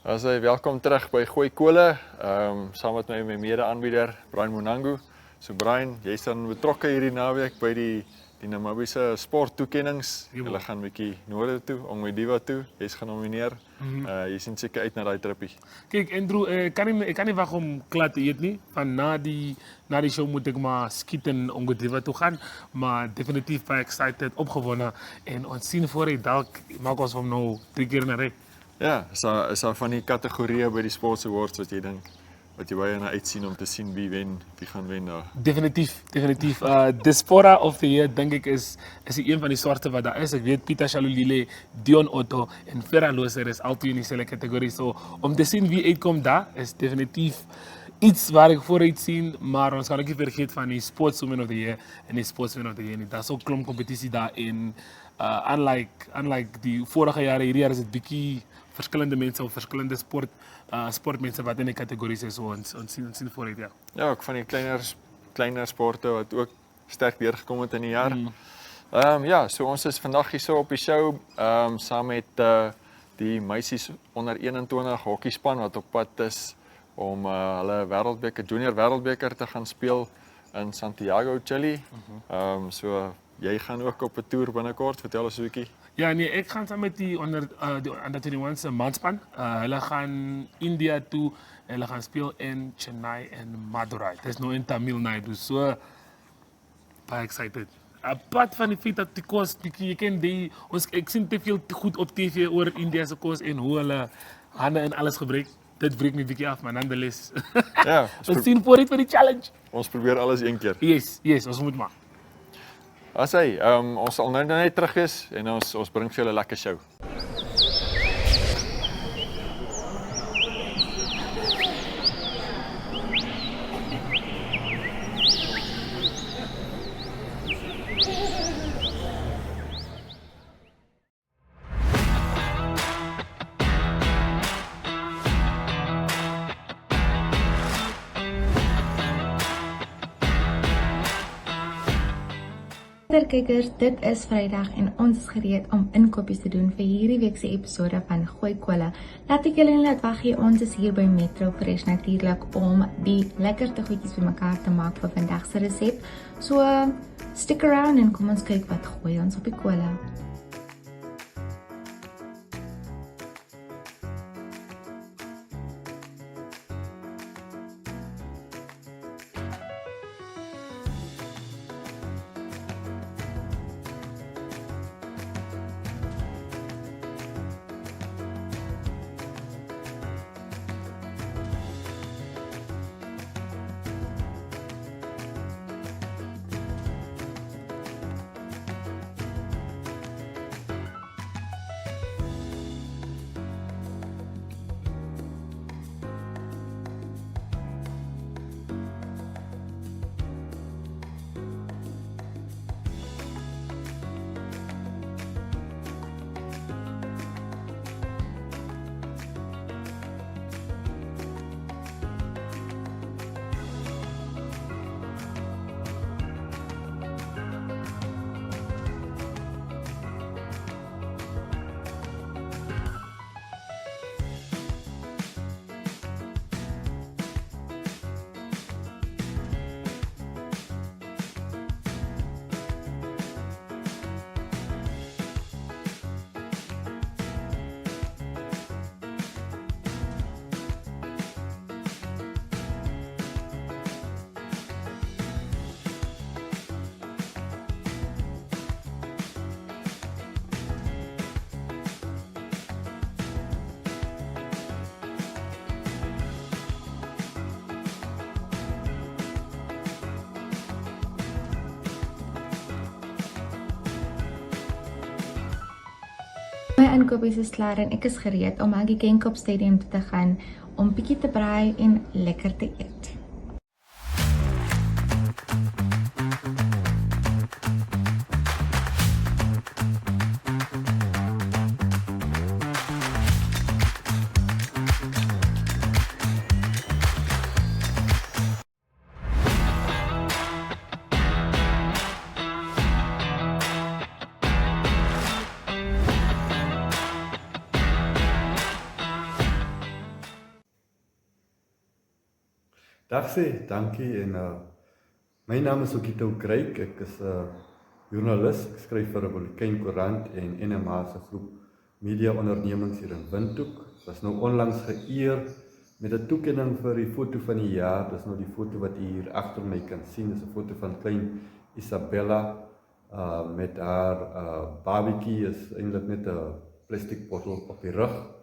Welkom terug by Gooi Kole, saam met my mede-aanbieder Brian Monangu. So Brian, jy's dan betrokke hierdie naweek by die Namibiese sporttoekennings. Hulle gaan 'n bietjie noorde toe, Ongwediva toe. Jy's genomineer. Jy sien seker uit na daai trippie. Kijk, Andrew, ik kan niet wachten om klaar te eten. Nie. Van na die show moet ik maar schieten om Ongwediva toe gaan. Maar definitief ben ik excited, opgewonden. En ons zien voor je dalk maak ons van nou 3 keer naar rij. Ja, is daar van die kategorieë by die Sports Awards wat jy dink wat jy baie na uitsien om te sien wie gaan wen daar? Definitief. De Spora of the Year, denk ik, is een van die soorten wat daar is. Ik weet, Pieter Shalulile, Dion Otto en Ferra Loser is altijd in diezelfde categorie. So, om te zien wie uitkomt daar, is definitief iets waar ik vooruit zie. Maar ons kan ook niet vergeten van die Sportswoman of the Year en die Sportsman of the Year. Dat is ook klomp competitie daarin. Unlike die vorige jaren, hierdie jaar is het bietjie verschillende mensen of verschillende sportmensen wat in die categorie zijn. So, ons zien vooruit, ja. Ja, ook van die kleiner sporte wat ook sterk deurgekom het in die jaar. Ja, so ons is vandag hier so op die show saam met die meisies onder 21 hokkiespan wat op pad is om hulle junior wêreldbeker te gaan speel in Santiago, Chile. So jy gaan ook op 'n toer binnekort, vertel ons 'n bietjie. Ja, nee, ik ga samen met die onder 21 manspan. Hulle gaan India toe. Hulle gaan spelen in Chennai en Madurai. Het is nou in Tamil Nadu. So, baie excited. Apart van die feit dat die kost, je kent die, ik zie te veel goed op tv over Indiase kost en hoe hulle handen en alles gebruikt. Dit breekt me een beetje af, maar nonetheless. Ja, we zien voor die challenge. Ons probeer alles een keer. Yes, ons moet maar. Ons sal nou net terug wees en ons bring vir julle 'n lekker show. Kijkers, dit is Vrydag en ons is gereed om inkopies te doen vir hierdie week se episode van Gooi Kole. Laat ek julle nie laat wag nie, ons is hier by Metro Fresh natuurlik om die lekkerste goedjies bymekaar te maak vir vandag se resep. So, stick around en kom ons kyk wat gooi ons op die kole. My inkopies is klaar en ek is gereed om Maggie Kenkop Stadium toe te gaan om bietjie te braai en lekker te eet. Dag sê, dankie en my naam is Okito Kreek. Ek is 'n joernalis. Ek skryf vir Republikein Koerant en NMA se groep media ondernemings hier in Windhoek. Was nou onlangs geëer met 'n toekenning vir die foto van die jaar. Dis nou die foto wat u hier agter my kan sien. Dis 'n foto van klein Isabella met haar babatjie is eintlik net 'n plastiek bottel op die rug.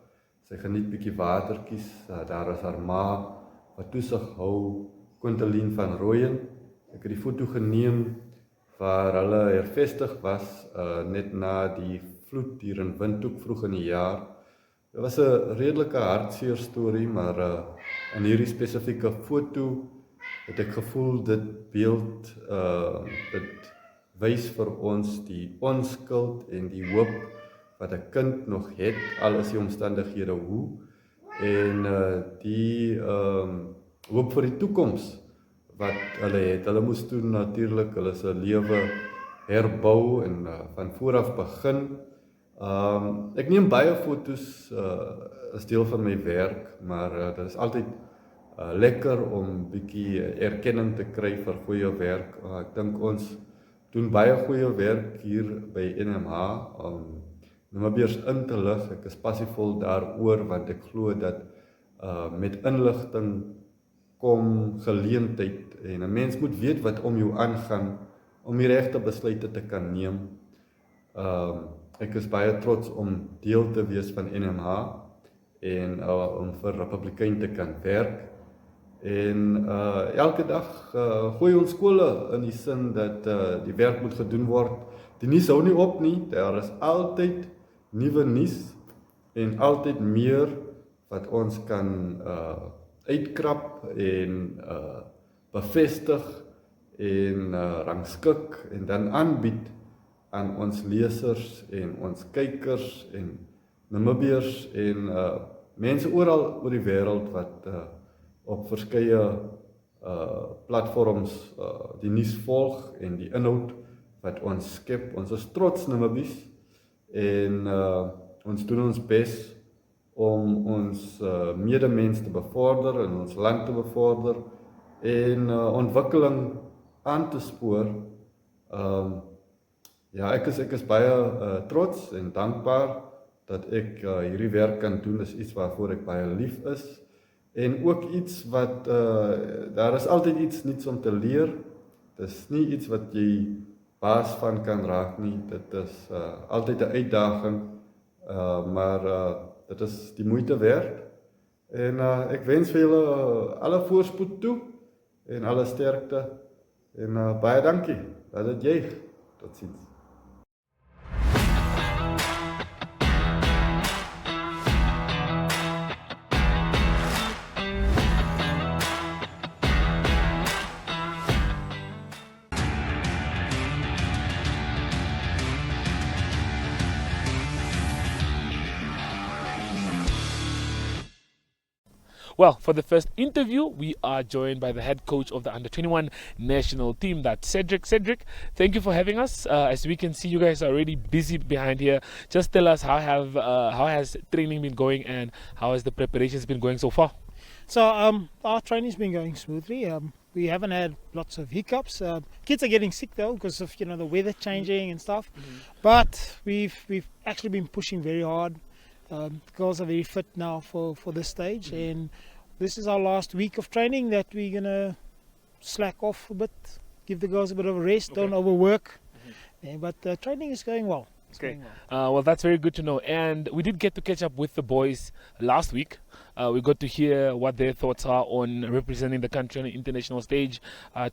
Sy geniet bietjie watertjies. Daar is haar ma wat toesig hou, Quintelien van Rooyen. Ek het die foto geneem waar hulle hervestig was net na die vloed hier in Windhoek vroeg in die jaar. Dit was 'n redelike hartseer storie, maar in hierdie spesifieke foto het ek gevoel dit beeld dit wys vir ons die onskuld en die hoop wat 'n kind nog het, al is die omstandighede hoe, en die hoop vir die toekoms wat hulle het. Hulle moes toe natuurlik hulle se lewe herbou en van voor af begin. Ek neem baie fotos as deel van my werk, maar dit is altyd lekker om bietjie erkenning te kry vir goeie werk. Ek dink ons doen baie goeie werk hier by NMH om Namibiërs in te lig. Ek is passievol daaroor want ek glo dat met inligting kom geleentheid en 'n mens moet weet wat om jou aangaan om die regte besluite te kan neem. Ek is baie trots om deel te wees van NMH en om vir Republikein te kan werk. En elke dag gooi ons skole in die sin dat die werk moet gedoen word. Die nuus hou nie op nie. Daar is altyd nuwe nuus en altyd meer wat ons kan uitkrap en bevestig en rangskik en dan aanbied aan ons lesers en ons kykers en Namibiërs en mense oral oor die wêreld wat op verskeie platforms die nuus volg en die inhoud wat ons skep. Ons is trots Namibiërs en ons doen ons bes om ons medemens te bevorder en ons land te bevorder en ontwikkeling aan te spoor. Ja, ek is baie trots en dankbaar dat ek hierdie werk kan doen. Dis iets waarvoor ek baie lief is en ook iets wat daar is altyd iets nuuts om te leer. Dis nie iets wat jy baas van kan raak nie. Dit is altyd 'n uitdaging, maar dit is die moeite werd. En ek wens vir julle alle voorspoed toe en alle sterkte en baie dankie. Laat dit juig. Totsiens. Well, for the first interview, we are joined by the head coach of the Under-21 national team, that's Cedric. Cedric, thank you for having us. As we can see, you guys are already busy behind here. Just tell us how has training been going and how has the preparations been going so far? So our training's been going smoothly. We haven't had lots of hiccups. Kids are getting sick though because of the weather changing and stuff. But we've actually been pushing very hard. Girls are very fit now for this stage, and this is our last week of training that we're gonna slack off a bit, give the girls a bit of a rest, don't overwork. Yeah, but training is going well. Okay. Well, that's very good to know. And we did get to catch up with the boys last week. We got to hear what their thoughts are on representing the country on the international stage.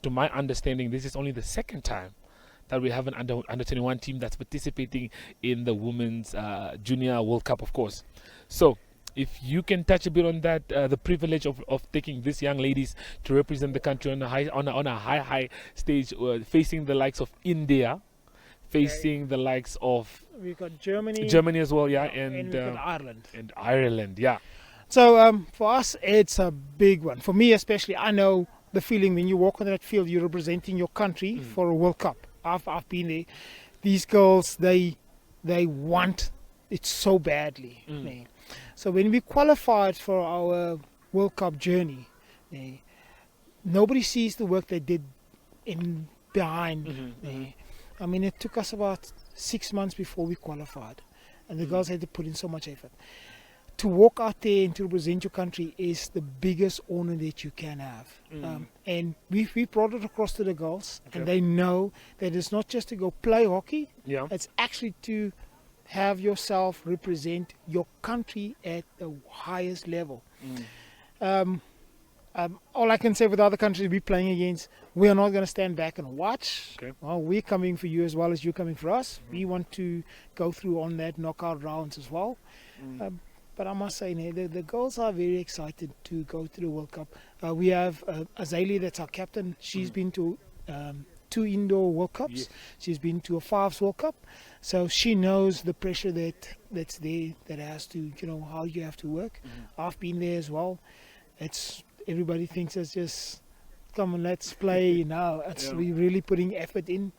To my understanding, this is only the second time that we have an under 21 team that's participating in the Women's Junior World Cup, of course. So, if you can touch a bit on that, the privilege of taking these young ladies to represent the country on a high stage, facing the likes of India, facing the likes of we've got Germany as well, yeah, and we've got Ireland. And Ireland, yeah. So for us, it's a big one. For me, especially, I know the feeling when you walk on that field, you're representing your country for a World Cup. I've been there. These girls, they want it so badly. So when we qualified for our World Cup journey, nobody sees the work they did in behind. I mean, it took us about 6 months before we qualified, and the girls had to put in so much effort. To walk out there and to represent your country is the biggest honor that you can have. And we brought it across to the girls, and they know that it's not just to go play hockey, it's actually to have yourself represent your country at the highest level. All I can say with other countries we're playing against, we are not going to stand back and watch. Well, we're coming for you as well as you're coming for us. We want to go through on that knockout rounds as well. But I must say, the girls are very excited to go to the World Cup. We have Azalea, that's our captain. She's been to 2 indoor World Cups. She's been to a 5s World Cup. So she knows the pressure that's there, that has to, how you have to work. I've been there as well. Everybody thinks it's just, come on, let's play now. We're really putting effort in.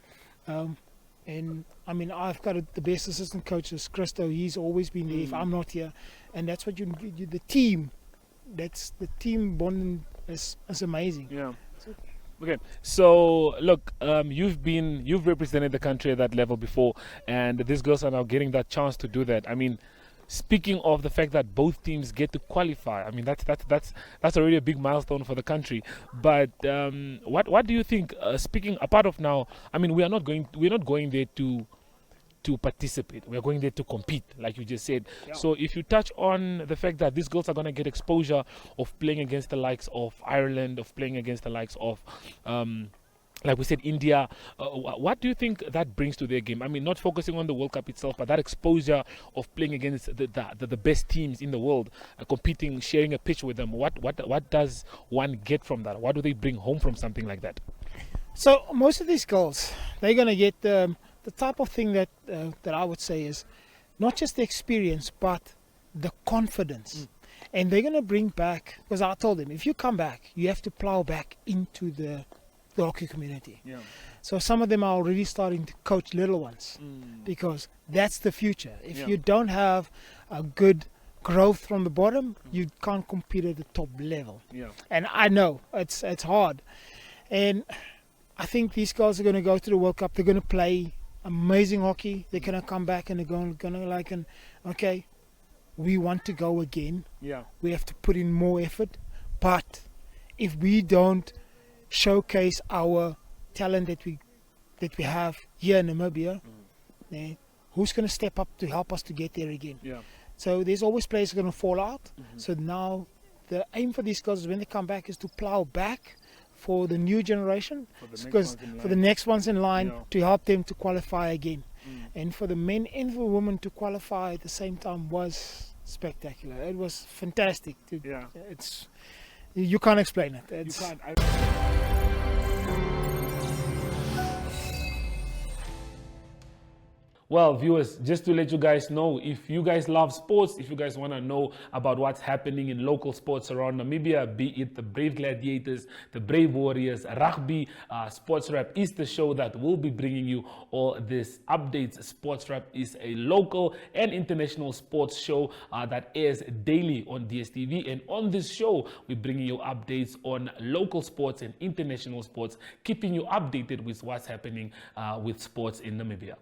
And I mean, I've got the best assistant coaches, Christo. He's always been there if I'm not here. And that's what the team, that's the team bonding is amazing. Okay, so look, you've represented the country at that level before, and these girls are now getting that chance to do that. I mean, speaking of the fact that both teams get to qualify, I mean that's already a big milestone for the country. But what do you think? Speaking apart of now, I mean we're not going there to participate. We're going there to compete, like you just said. So if you touch on the fact that these girls are going to get exposure of playing against the likes of Ireland, of playing against the likes of like we said, India, what do you think that brings to their game? I mean, not focusing on the World Cup itself, but that exposure of playing against the best teams in the world, competing, sharing a pitch with them. What does one get from that? What do they bring home from something like that? So most of these girls, they're going to get the type of thing that I would say is not just the experience, but the confidence. And they're going to bring back, because I told them, if you come back, you have to plow back into the hockey community. So some of them are already starting to coach little ones, because that's the future. If you don't have a good growth from the bottom, you can't compete at the top level. And I know it's hard. And I think these girls are going to go to the World Cup. They're going to play amazing hockey. They're going to come back and they're going to okay, we want to go again. We have to put in more effort. But if we don't showcase our talent that we have here in Namibia, who's going to step up to help us to get there again? So there's always players going to fall out. So now the aim for these girls is when they come back is to plow back for the new generation, because for the next ones in line to help them to qualify again. And for the men and for women to qualify at the same time was spectacular. It was fantastic. You can't explain it. Well, viewers, just to let you guys know, if you guys love sports, if you guys want to know about what's happening in local sports around Namibia, be it the Brave Gladiators, the Brave Warriors, rugby, Sports Wrap is the show that will be bringing you all these updates. Sports Wrap is a local and international sports show that airs daily on DSTV. And on this show, we're bringing you updates on local sports and international sports, keeping you updated with what's happening with sports in Namibia.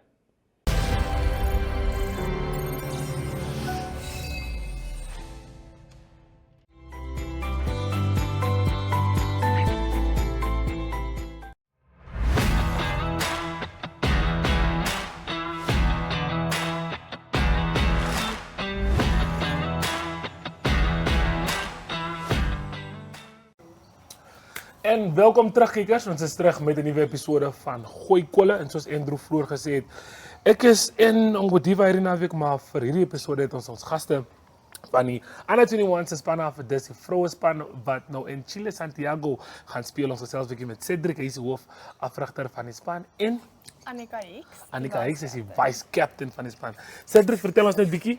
En welkom terug kijkers, ons is terug met een nieuwe episode van Gooi Kolle. En zoals Andrew vroeger gesê het, ek is in Ongodiva hierdie naweek, maar vir hierdie episode het ons gaste van die Under 21 se span af, dis die vroue span wat nou in Chile, Santiago gaan speel. Ons gesels 'n bietjie met Cedric, hy is die hoofafrigter van die span, en Annika Hicks is die vice captain van die span. Cedric, vertel ons net 'n bietjie,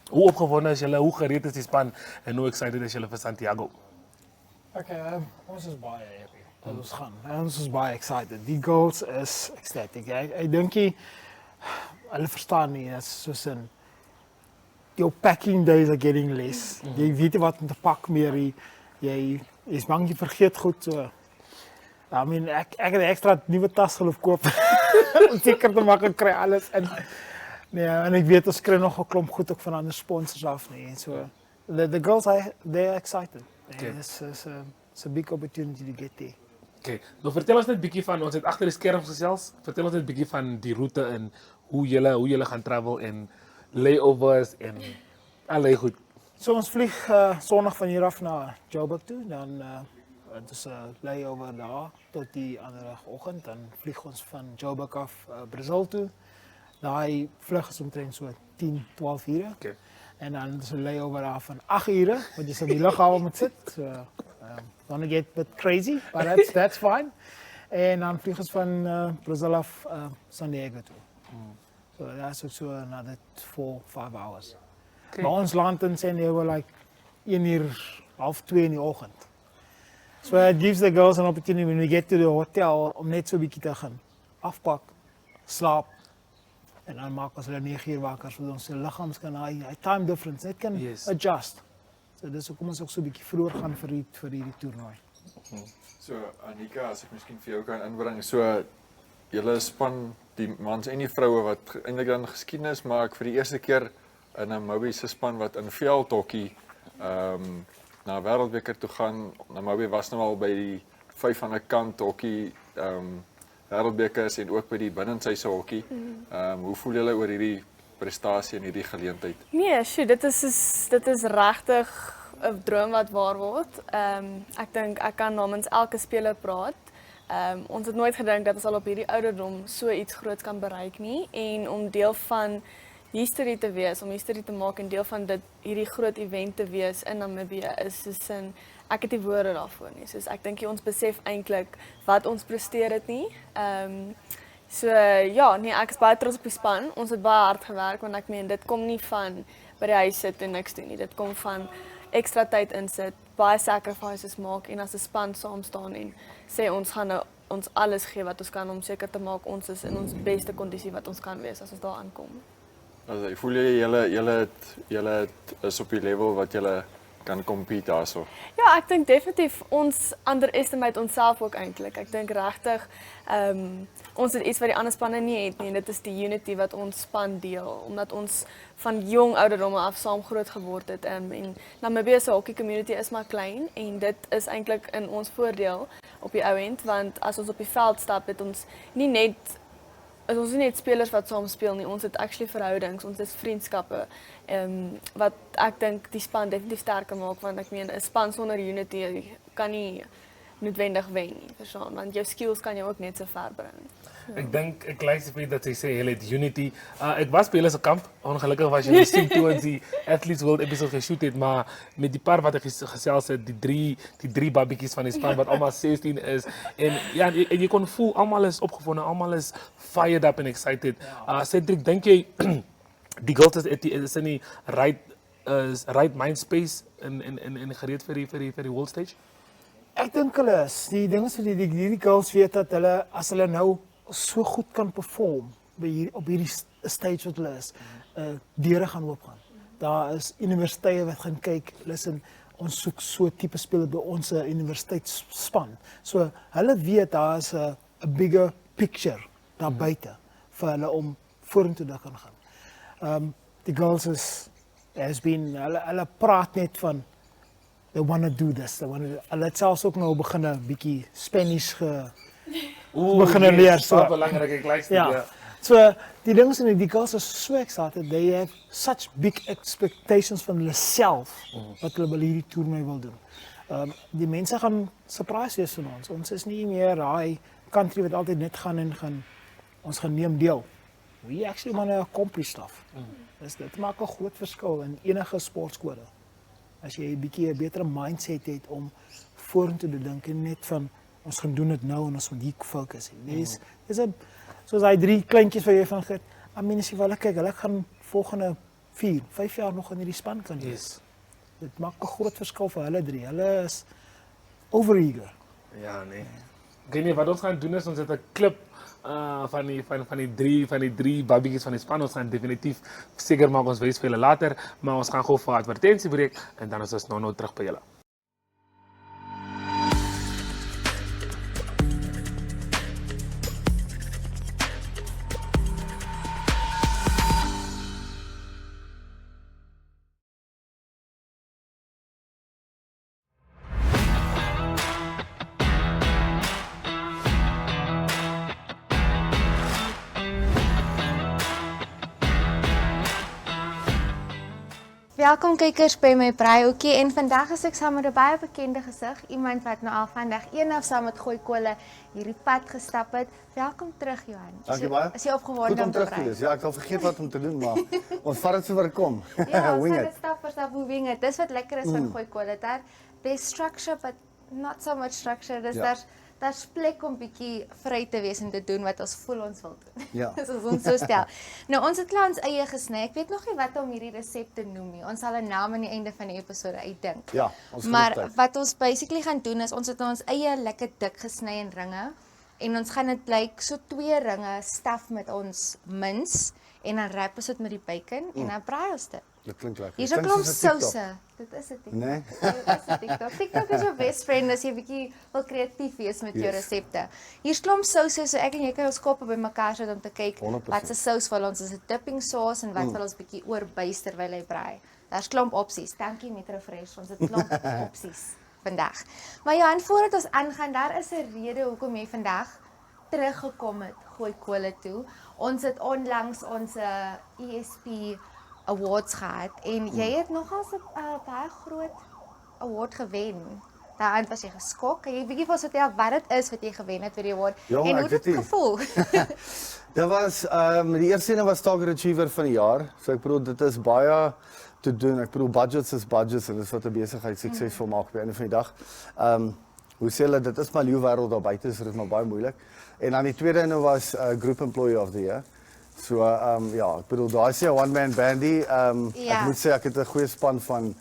hoe opgewonde is julle, hoe gereed is die span en hoe excited is julle vir Santiago? Okay, ons is baie happy. Ons gaan. Ons is baie excited. Die goals is ecstatic. Ek dink hulle verstaan nie, is soos in your packing days are getting less. Jy weet wat om te pak meer. jy is bang jy vergeet goed so. I mean, ek het 'n ekstra nuwe tas geloof koop om seker te maak ek kry alles in. Nee, en ek weet ons kry nog 'n klomp goed ook van ander sponsors af nie. En so the girls they're excited. Okay. It's a big opportunity to get there. Okay, nou vertel ons net bietjie van ons het agter die skerms gesels. Vertel ons net bietjie van die roete en hoe julle gaan travel en layovers en allerlei goed. So ons vlieg Sondag van hier af na Joburg toe, dan dit is 'n layover daar tot die ander oggend, dan vlieg ons van Joburg af Brazil toe. Daai vlug is omtrent so 10, 12 ure. Okay. En dan is 'n layover daar van 8 ure, want jy sal die lughawe moet sit. So gonna get a bit crazy, but that's fine. En dan vlieg ons van Brazil af San Diego toe. So that's ook so another 4, 5 hours. Okay. Maar ons land in San Diego like 1 uur, half 2 in die oggend. So it gives the girls an opportunity when we get to the hotel om net so 'n bietjie te gaan afpak, slaap. En dan maak ons hulle 9 uur wakker sodat ons se liggaams kan hy time difference net kan adjust. So dis hoekom ons ook so 'n bietjie vroeër gaan vir hierdie toernooi. So Anika, as ek miskien vir jou kan inbring, so julle span, die mans en die vroue wat eintlik dan geskiedenis maak vir die eerste keer in 'n Namibie se span wat in veldhokkie na wêreldbeker toe gaan. Namibie was nou al by die 5 aan 'n kant hokkie wêreldbekers en ook by die binnenshuise hokkie. Hoe voel julle oor hierdie prestasie en hierdie geleentheid? Nee, sjoe, dit is regtig 'n droom wat waar word. Ek dink ek kan namens elke speler praat. Ons het nooit gedink dat ons al op hierdie ouderdom so iets groots kan bereik nie, en om deel van history te wees, om history te maak en deel van hierdie groot event te wees in Namibië is soos ek het nie woorde daarvoor nie. Soos ek dink ons besef eintlik wat ons presteer het nie. So ja, nee, ek is baie trots op die span. Ons het baie hard gewerk, want ek meen dit kom nie van by die huis sit en niks doen nie. Dit kom van ekstra tyd insit, baie sacrifices maak en as 'n span saam staan en sê ons gaan nou ons alles gee wat ons kan om seker te maak ons is in ons beste kondisie wat ons kan wees as ons daar aankom. Ek voel julle is op die level wat julle kan compete daarso. Ja, ek dink definitief ons underestimate onsself ook eintlik. Ek dink regtig ons het iets wat die ander spanne nie het nie, en dit is die unity wat ons span deel, omdat ons van jong ouderdomme af saam groot geword het. En Namibië se hockey community is maar klein en dit is eintlik in ons voordeel op die ou end, want as ons op die veld stap het ons nie net spelers wat saam speel nie, ons het actually verhoudings, ons is vriendskappe, wat ek dink die span definitief sterker maak, want ek meen 'n span sonder unity kan nie noodwendig wen nie, verstaan, want jou skills kan jou ook net so ver bring. Ek dink ek luister vir dat sy sê hulle het unity. Ek was by hulle se kamp. Ongelukkig was jy sien toe ons die Athletes World episode geshoot het, maar met die paar wat ek gesels het, die drie babietjies van die span wat almal 16 is, en ja, en jy kon voel almal is opgewonde, almal is fired up and excited. Cedric, dink jy die girls is in die right mind space en gereed vir die world stage? Ek dink hulle is. Die ding is die girls weet dat hulle as hulle nou so goed kan perform op hierdie stage wat hulle is, deure gaan oopgaan. Daar is universiteite wat gaan kyk, listen, ons soek so tipe speler by ons universiteitsspan. So hulle weet daar is 'n bigger picture daar buite vir hulle om vorentoe te kan gaan. Die girls hulle praat net van they want to do this. Hulle het selfs ook nou begin 'n bietjie Spanish beginnen leer. So belangrik, ek luister. Ja. So die ding is die girls is so excited. They have such big expectations van hulle self wat hulle by hierdie toernooi wil doen. Die mense gaan surprise wees van ons. Ons is nie meer daai country wat altyd net gaan ons gaan neem deel. We actually want to accomplish stuff. Dit maak 'n groot verskil in enige sportskode. As jy 'n bietjie 'n beter mindset het om vorentoe te dink en net van ons gaan doen dit nou en ons moet hier fokus. Dis soos hy 3 kleintjies wat jy van gehoor. I mean as jy wil kyk, hulle gaan volgende 4, 5 jaar nog in hierdie span kan wees. Dit maak 'n groot verskil vir hulle 3. Hulle is overeager. Ja, nee. Ek weet nie wat ons gaan doen is ons het 'n klip van die drie babietjies van die span. Ons gaan definitief seker maak ons wys vir julle later, maar ons gaan gou vir 'n advertensiebreek en dan is ons nou terug by julle. Welkom kykers by my braaihoekie en vandag is ek saam met 'n baie bekende gesig, iemand wat nou al vandag eendag saam met Gooi Kolle hierdie pad gestap het. Welkom terug Johan. Dankie baie. Is jy opgewonde Goed om te terug te braai? wees. Ja, ek het al vergeet wat om te doen, maar ons vat dit sover kom. Ja, ons Wing gaan it. dit stap vir stap wing it. Dis wat lekker is van Gooi Kolle. There's structure but not so much structure. Dis Ja. daar's plek om bietjie vry te wees en te doen wat ons voel ons wil doen. Ja. Dis as ons so stel. Nou ons het klaar ons eie gesny. Ek weet nog nie wat om hierdie resep te noem nie. Ons sal 'n naam aan die einde van die episode uitdink. Ja, ons Maar geloof wat ons basically gaan doen is ons het ons eie lekker dik gesny in ringe en ons gaan dit blyk so 2 ringe staf met ons mins en dan wrap ons dit met die bacon en dan braai ons dit. Dit klink lekker. Hier's 'n Klink klomp soos 'n TikTok. souse. Dit is 'n TikTok. Nee? Dit is 'n TikTok. TikTok is jou best friend as jy bietjie wil kreatief wees met jou Yes. resepte. Hier's klomp souse so ek en jy kan ons koppe bymekaar sit om te kyk 100%. wat se sous wil ons is 'n dipping sauce en wat wil ons bietjie oorbuis terwyl hy braai. Daar's klomp opsies. Dankie Metro Fresh. Ons het klomp opsies vandag. Maar Johan, voordat ons aangaan, daar is 'n rede hoekom jy vandag teruggekom het Gooi Kolle toe. Ons het onlangs ons ESP awards gehad en jy het nogal 'n baie groot award gewen. Daaraan was jy geskok. Kan jy bietjie vir ons vertel wat dit is wat jy gewen het vir die award Jong, en ek hoe weet dit nie. gevoel? Dit was die eerste ene was Target Achiever van die jaar. So ek bedoel dit is baie te doen. Ek bedoel budgets is budgets en dit is wat 'n besigheid suksesvol maak op die einde van die dag. Hoe sê hulle dit is maar leeu wêreld daar buite, so dit is maar baie moeilik. En dan die tweede ene was Group Employee of the Year. So ja, ek bedoel daai is 'n one man bandy. Ja. Ek moet sê ek het 'n goeie span van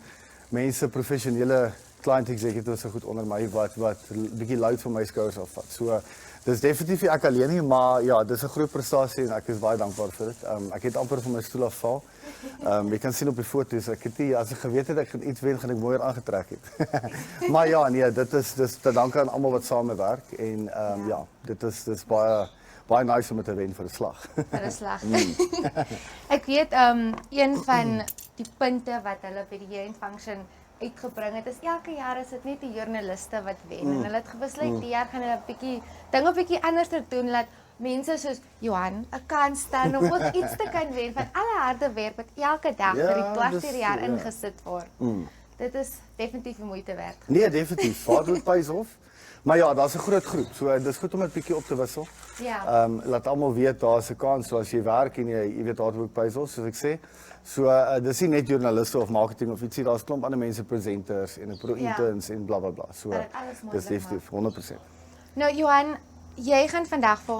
mense, professionele client executives so goed onder my wat 'n bietjie luid van my skouers afvat. So dis definitief nie ek alleen nie, maar ja, dis 'n groot prestasie en ek is baie dankbaar vir dit. Ek het amper van my stoel afval. Jy kan sien op die foto's, ek het nie as ek geweet het ek gaan iets wen, gaan ek mooier aangetrek het. Maar ja, nee, dit is te danke aan almal wat saamwerk en ja, dis baie nice om dit te wen vir 'n slag. Vir 'n slag. Ek weet een van die punte wat hulle by die year-end function uitgebring het is elke jaar is dit net die joernaliste wat wen en hulle het besluit die jaar gaan hulle 'n bietjie anders doen laat mense soos Johan 'n kans staan om ook iets te kan wen van alle harde werk wat elke dag vir die 12de jaar ingesit word. Dit is definitief die moeite werd. Nee, definitief. Vaderhood pays off. Maar ja, daar's 'n groot groep. So dis goed om dit bietjie op te wissel. Ja. Laat almal weet daar's 'n kans so as jy werk en jy weet Vaderhood pays off, soos ek sê. So dis nie net joernaliste of marketing of ietsie, daar's klomp ander mense, presenters en interns en blablabla. Bla, bla. So Dat dit alles moontlik dis definitief 100%. Nou Johan, jy gaan vandag vir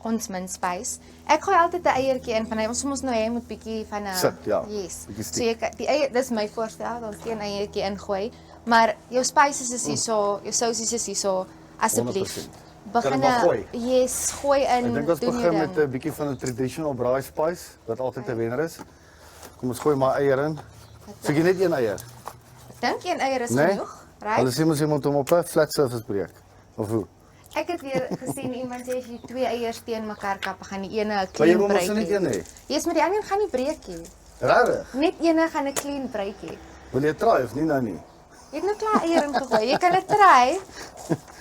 ons min spys. Ek gooi altyd 'n eiertjie in van hy ons nou jy moet bietjie van 'n Sit, ja. Yes. Bietjie So jy die eier dis my voorstel, dan een eiertjie ingooi. Maar jou spices is hierso, jou sousies is hierso. Asseblief. 100%. Begin Kan ek maar gooi? Yes, gooi in. Ek dink ons doen jou begin met ding. 'n bietjie van 'n traditional braai spice wat altyd 'n wenner is. Kom ons gooi maar eier in. Sê jy net een eier? Dink een eier is Nee. genoeg, right? Hulle sê mos jy moet hom op 'n flat surface breek. Of hoe? Ek het weer gesien iemand sê as jy 2 eiers teen mekaar kap, gaan die ene 'n Maar jy clean moet mos breek net hê. een hê. Yes, maar die ander gaan nie breek nie. Regtig? Net ene gaan 'n clean breek hê. Wil jy try of nie nou nie? Jy het nou klaar eier ingegooi. Jy kan dit try.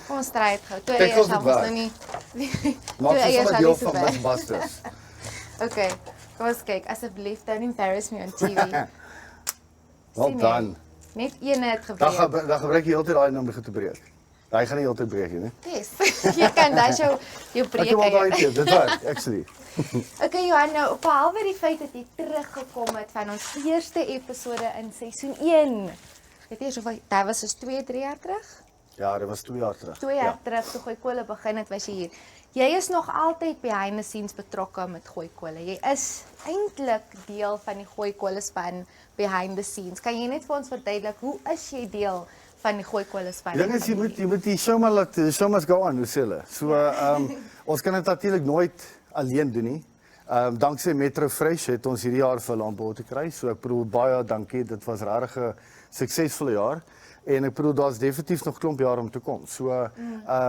Kom ons try dit gou. 2 Kyk eiers of sal dit ons werk. nou nie. Maak 2 vir eiers sommer sal deel nie so van werk. Mythbusters. Okay. Kom ons kyk. Asseblief, don't embarrass me on TV. Well Sien jy? done. Net een het Dan gebreek. dan gebruik jy heeltyd daai om te breek. Hy gaan nie heeltyd breek nie. Yes. Jy kan daai jou Ek breek het al daai eier. keer, dit werk actually. Okay Johan, nou behalwe die feit dat jy teruggekom het van ons eerste episode in seisoen 1. Weet jy so dit was soos 2-3 jaar terug? Ja, dit was 2 jaar terug. 2 jaar terug toe Gooi Kolle begin het, was jy hier. Jy is nog altyd behind the scenes betrokke met Gooi Kolle. Jy is eintlik deel van die Gooi Kolle span behind the scenes. Kan jy net vir ons verduidelik hoe is jy deel van die Gooi Kolle span? Ding is jy moet die show must go on, hoe sê hulle. So ons kan dit natuurlik nooit alleen doen nie. Danksy Metro Fresh het ons hierdie jaar vir Lambo te kry. So ek bedoel baie dankie. Dit was regtig 'n suksesvolle jaar. En ek bedoel daar's definitief nog klomp jare om te kom. So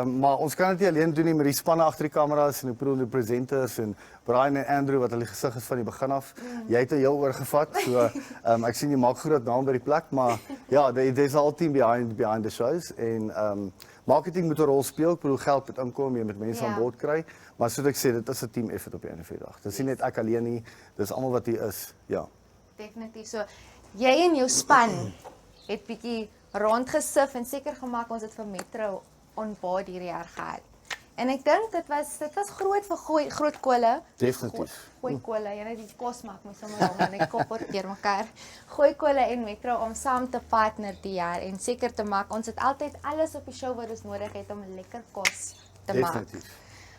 maar ons kan dit nie alleen doen nie met die spanne agter die kameras en ek bedoel die presenters en Brian en Andrew wat hulle gesig is van die begin af. Jy het 'n heel oorgevat. So ek sien jy maak groot naam by die plek, maar ja, there's a whole team behind the shows en marketing moet 'n rol speel. Ek bedoel geld moet inkom, jy moet mense aan boord kry, maar soos ek sê, dit is 'n team effort op die einde van die dag. Dis nie net ek alleen nie, dis almal wat hier is. Ja. Definitief so. jy en jou span het bietjie rondgesif en seker gemaak ons het vir Metro on board hierdie jaar gehad. En ek dink dit was groot vir Groot Kole. Definitief. Gooi Kole, jy die kos maak my sommer om en ek kop word deurmekaar. Gooi Kole en Metro om saam te partner die jaar en seker te maak ons het altyd alles op die show wat ons nodig het om lekker kos te maak. Definitief.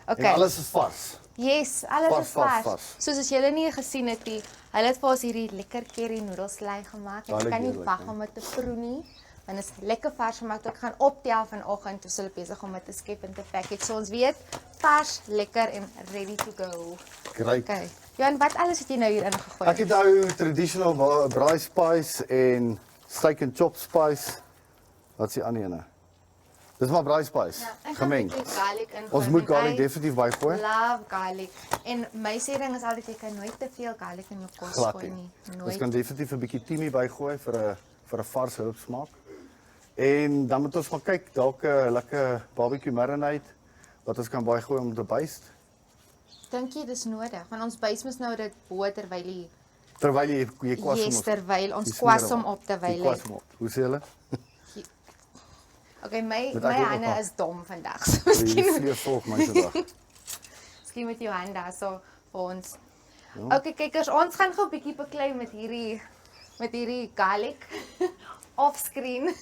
Okay. En alles is vars. Yes, alles is vars. Vars. Soos as julle nie gesien het nie, hulle het vir ons hierdie lekker curry noedelslei gemaak. Ek kan nie wag om dit te proe nie. Want dit is lekker vars gemaak. Ek gaan optel vanoggend toe hulle besig om dit te skep en te package. So ons weet, vars, lekker en ready to go. Great. Okay. Johan, wat alles het jy nou hier ingegooi? Ek het nou traditional braai spice en steak and chop spice. Wat is die ander ene? Dis maar braai spice, gemeng. Ons moet garlic definitief bygooi. Love garlic. En my sê ding is altyd jy kan nooit te veel garlic in jou kos gooi nie. Ons kan definitief 'n bietjie timi bygooi vir 'n vars hulpsmaak. En dan moet ons maar kyk, dalk 'n lekker barbecue marinade wat ons kan bygooi om te byst. Dink jy dis nodig? Want ons bys mos nou dit bo terwyl jy kwassom. Yes, terwyl ons kwassom op terwyl. Hoe sê hulle? Okay, my hande is dom vandag. So Miskien volg my vandag. Miskien met jou hand daar so vir ons. Ja. Okay, kykers, ons gaan gou 'n bietjie beklei met hierdie garlic offscreen.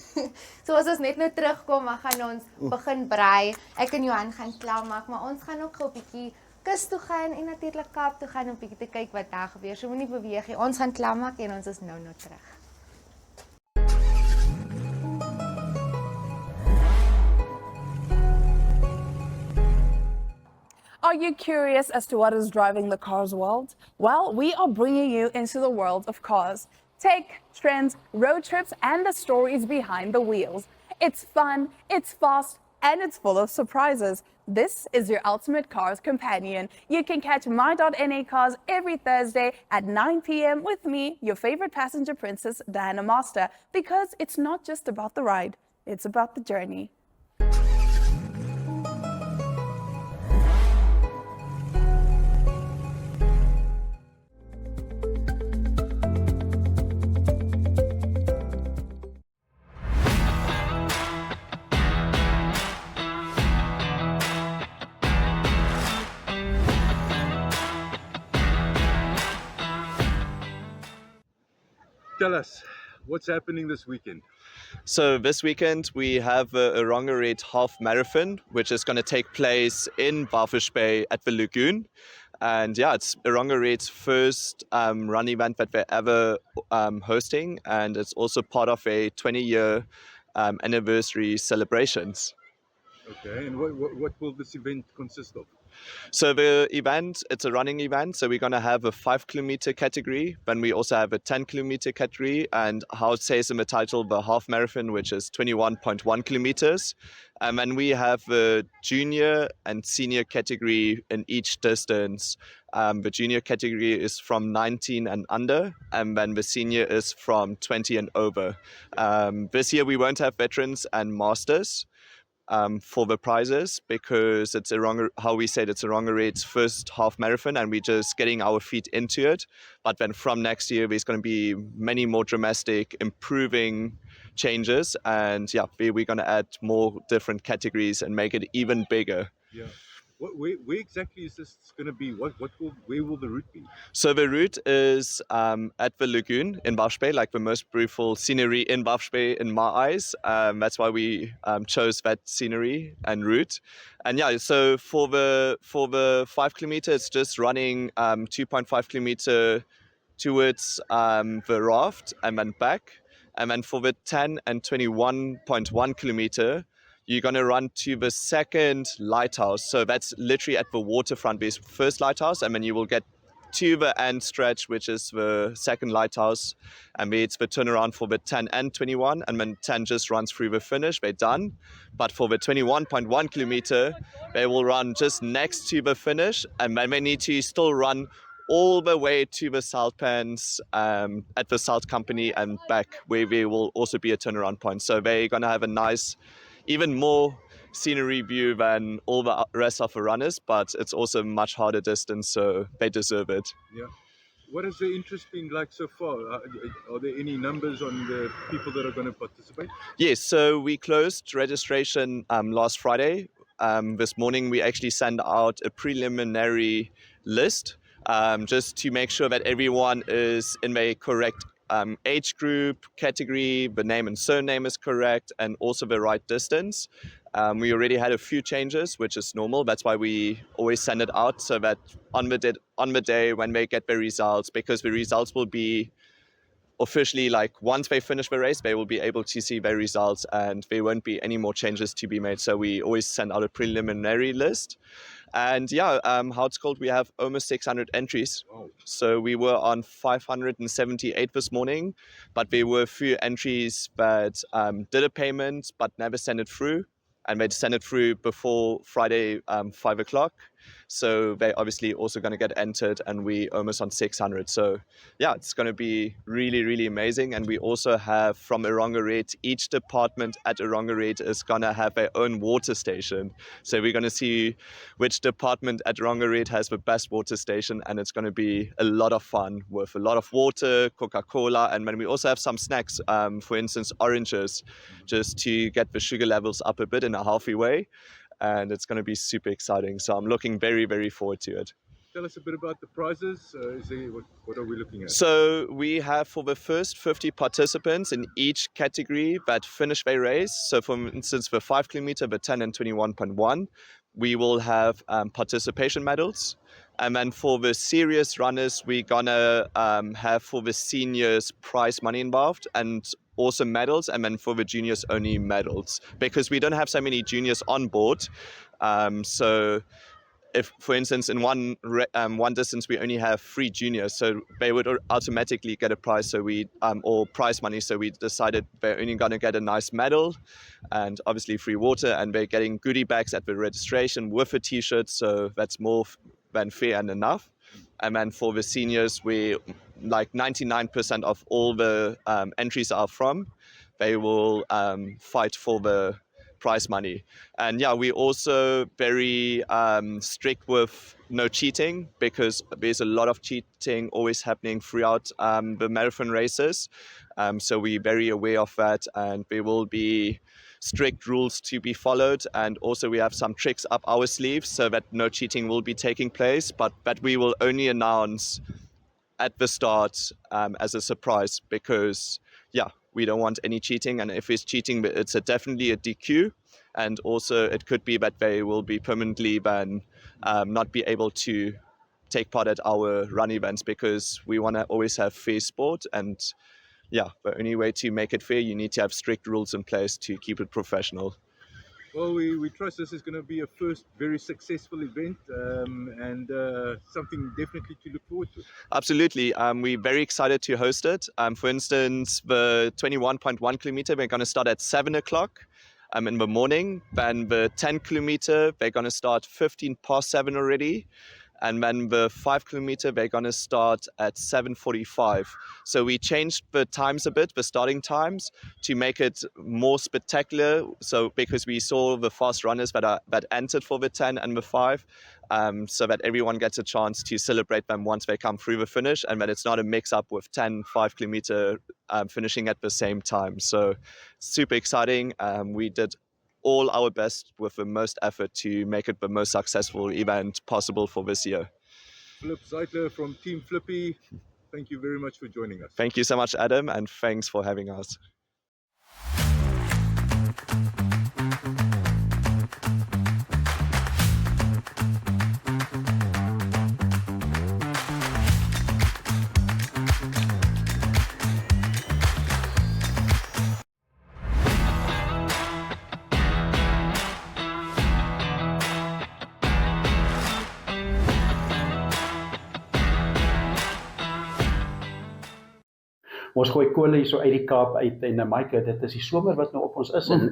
So as ons net nou terugkom, dan gaan ons begin braai. Ek en Johan gaan klaar maak, maar ons gaan ook gou 'n bietjie kus toe gaan en natuurlik Kaap toe gaan om 'n bietjie te kyk wat daar gebeur. So moenie beweeg nie. Ons gaan klaar maak en ons is nou terug. Are you curious as to what is driving the cars world? Well, we are bringing you into the world of cars. Tech, trends, road trips, and the stories behind the wheels. It's fun, it's fast, and it's full of surprises. This is your ultimate cars companion. You can catch My.NA Cars every Thursday at 9 p.m. with me, your favorite passenger princess, Diana Master, because it's not just about the ride, it's about the journey. Tell us, what's happening this weekend? So this weekend we have a Orongaret half marathon, which is going to take place in Barfish Bay at the Lagoon. And yeah, it's Orongaret's first run event that they're ever hosting. And it's also part of a 20-year anniversary celebrations. Okay, and what will this event consist of? So the event, it's a running event. So we're going to have a 5-kilometer category. Then we also have a 10-kilometer category. And how it says in the title, the half marathon, which is 21.1 kilometers. And then we have the junior and senior category in each distance. The junior category is from 19 and under. And then the senior is from 20 and over. This year we won't have veterans and masters for the prizes, because it's how we said, it's Orongaret's first half marathon and we're just getting our feet into it. But then from next year there's going to be many more dramatic improving changes, and yeah, we're going to add more different categories and make it even bigger. Yeah. Where exactly is this going to be? Where will the route be? So the route is at the Lagoon in Barfish Bay, like the most beautiful scenery in Barfish Bay in my eyes. That's why we chose that scenery and route. And yeah, so for the 5 kilometer, it's just running 2.5 kilometer towards the raft and then back. And then for the 10 and 21.1 kilometer, you're going to run to the second lighthouse. So that's literally at the waterfront, this first lighthouse, and then you will get to the end stretch, which is the second lighthouse, and it's the turnaround for the 10 and 21, and then 10 just runs through the finish, they're done. But for the 21.1 kilometer, they will run just next to the finish, and then they need to still run all the way to the South Pans at the South Company and back, where there will also be a turnaround point. So they're going to have a nice, even more scenery view than all the rest of the runners, but it's also a much harder distance, so they deserve it. Yeah. What has the interest been like so far? Are there any numbers on the people that are going to participate? Yes, so we closed registration last Friday. This morning we actually sent out a preliminary list just to make sure that everyone is in the correct age group, category, the name and surname is correct, and also the right distance. We already had a few changes, which is normal. That's why we always send it out so that on the day when they get the results, because the results will be officially, like once they finish the race, they will be able to see their results and there won't be any more changes to be made. So we always send out a preliminary list. And yeah, how it's called, we have almost 600 entries. Wow. So we were on 578 this morning, but there were a few entries that did a payment but never sent it through. And they'd send it through before Friday, 5 o'clock. So they're obviously also going to get entered, and we almost on 600. So yeah, it's going to be really, really amazing. And we also have from Erongared, each department at Erongared is going to have their own water station. So we're going to see which department at Erongared has the best water station, and it's going to be a lot of fun with a lot of water, Coca-Cola, and then we also have some snacks, for instance, oranges, just to get the sugar levels up a bit in a healthy way. And it's going to be super exciting. So I'm looking very, very forward to it. Tell us a bit about the prizes. What are we looking at? So we have for the first 50 participants in each category that finish their race. So for instance, the 5 kilometer, the 10 and 21.1, we will have participation medals. And then for the serious runners, we're going to have for the seniors prize money involved and also medals, and then for the juniors only medals, because we don't have so many juniors on board. So if, for instance, in one distance we only have 3 juniors, so they would automatically get a prize. So we or prize money. So we decided they're only going to get a nice medal, and obviously free water, and they're getting goodie bags at the registration with a T-shirt. So that's more than fair and enough. And then for the seniors, we like 99% of all the entries are from. They will fight for the prize money. And yeah, we're also very strict with no cheating, because there's a lot of cheating always happening throughout the marathon races. So we're very aware of that, and there will be strict rules to be followed. And also we have some tricks up our sleeves so that no cheating will be taking place, but that we will only announce at the start as a surprise, because yeah, we don't want any cheating. And if it's cheating, it's definitely a DQ. And also it could be that they will be permanently then not be able to take part at our run events, because we want to always have fair sport. And yeah, the only way to make it fair, you need to have strict rules in place to keep it professional. Well, we trust this is going to be a first very successful event, and something definitely to look forward to. Absolutely. We're very excited to host it. For instance, the 21.1 kilometer, we're going to start at 7 o'clock in the morning. Then the 10 kilometer, they're going to start 15 past 7 already. And then the 5 kilometer, they're going to start at 7:45. So we changed the times a bit, the starting times, to make it more spectacular. So because we saw the fast runners that entered for the 10 and the 5, so that everyone gets a chance to celebrate them once they come through the finish, and that it's not a mix-up with 10 5 kilometer finishing at the same time. So super exciting. We did all our best with the most effort to make it the most successful event possible for this year. Flip Zeitler from Team Flippy, thank you very much for joining us. Thank you so much, Adam, and thanks for having us. Ons gooi kole hier so uit die Kaap uit, en Mike, dit is die somer wat nou op ons is, en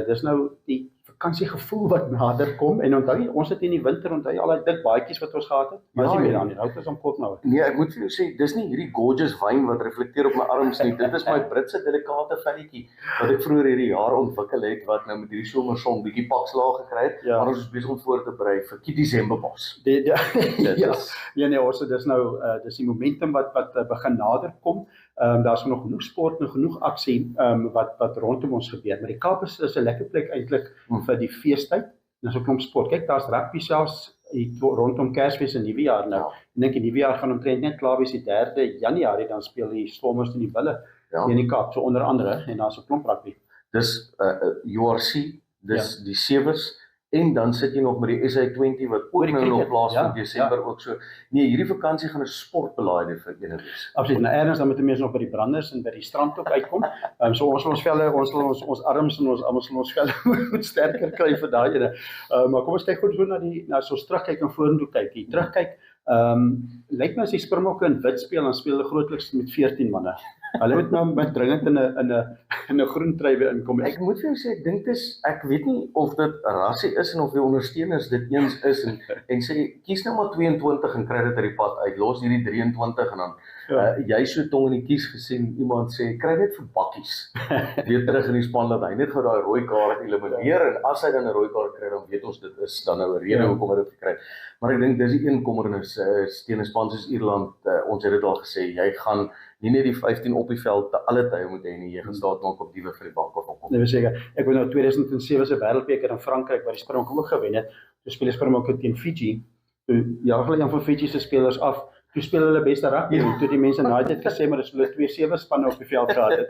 dis nou die vakansiegevoel wat nader kom en onthou jy, ons het in die winter onthou jy al die dik baadjies wat ons gehad het. Maar as jy meer dan nie, nou is om kop nou. Nee, ek moet vir jou sê, dis nie hierdie gorgeous wyn wat reflekteer op my arms nie. Dit is my Britse delikate velletjie wat ek vroeër hierdie jaar ontwikkel het wat nou met hierdie somerson bietjie pakslaag gekry het, maar ons is besig om voor te berei vir die Decemberbos. Nee, ons dis nou dis die momentum wat begin nader kom. Daar's nog genoeg sport, nog genoeg aksie wat rondom ons gebeur. Maar die Kaap is 'n lekker plek eintlik vir die feestyd. Dis ook 'n klomp sport. Kyk, daar's rugby selfs rondom Kersfees en Nuwejaar nou. Ek dink die Nuwejaar gaan omtrent net klaar wees die 3 Januarie, dan speel die Stormers in die Bulle in die Kaap, so onder andere, en daar's 'n klomp rugby. Dis URC, dis die Sewers, en dan sit jy nog met die SA20 wat ook nou nog plaasvind Desember ook so. Nee, hierdie vakansie gaan 'n sportbelaaide vir ene wees. Absoluut. Nou ergens dan moet die mense nog by die branders en by die strand ook uitkom. So ons velle, ons arms en ons velle moet sterker kry vir daai ene. Maar kom ons kyk goed so na so terugkyk en vorentoe kyk. Hier terugkyk, lyk my as die Springbokke in wit speel, dan speel hulle grootliks met 14 manne. Hulle moet nou met dringend in 'n groen trui weer inkom. Ek moet vir jou sê, ek dink ek weet nie of dit rassie is en of die ondersteuners dit eens is en sê, kies nou maar 22 en kry dit uit die pad uit, los hierdie 23 en dan jy so tong in die kies gesien, iemand sê, kry net vir bakkies weer terug in die span, dat hy net gou daai rooi kaart elimineer en as hy dan 'n rooi kaart kry, dan weet ons dit is dan nou 'n rede hoekom hy dit gekry het. Maar ek dink dis die een kommernis teen 'n span soos Ierland, ons het dit al gesê, jy gaan nie net die 15 op die veld te alle tye moet hê nie, jy gaan staat maak op diewe vir die bank of op. Nee, seker. Ek weet nou 2007 se wêreldbeker in Frankryk waar die Springbokke ook gewen het. Toe speel die Springbokke teen Fiji. Toe jaag hulle een van Fiji se spelers af. Toe speel hulle beste rugby. Toe die mense na dit gesê maar dis hulle 2-7 spanne op die veld gehad het.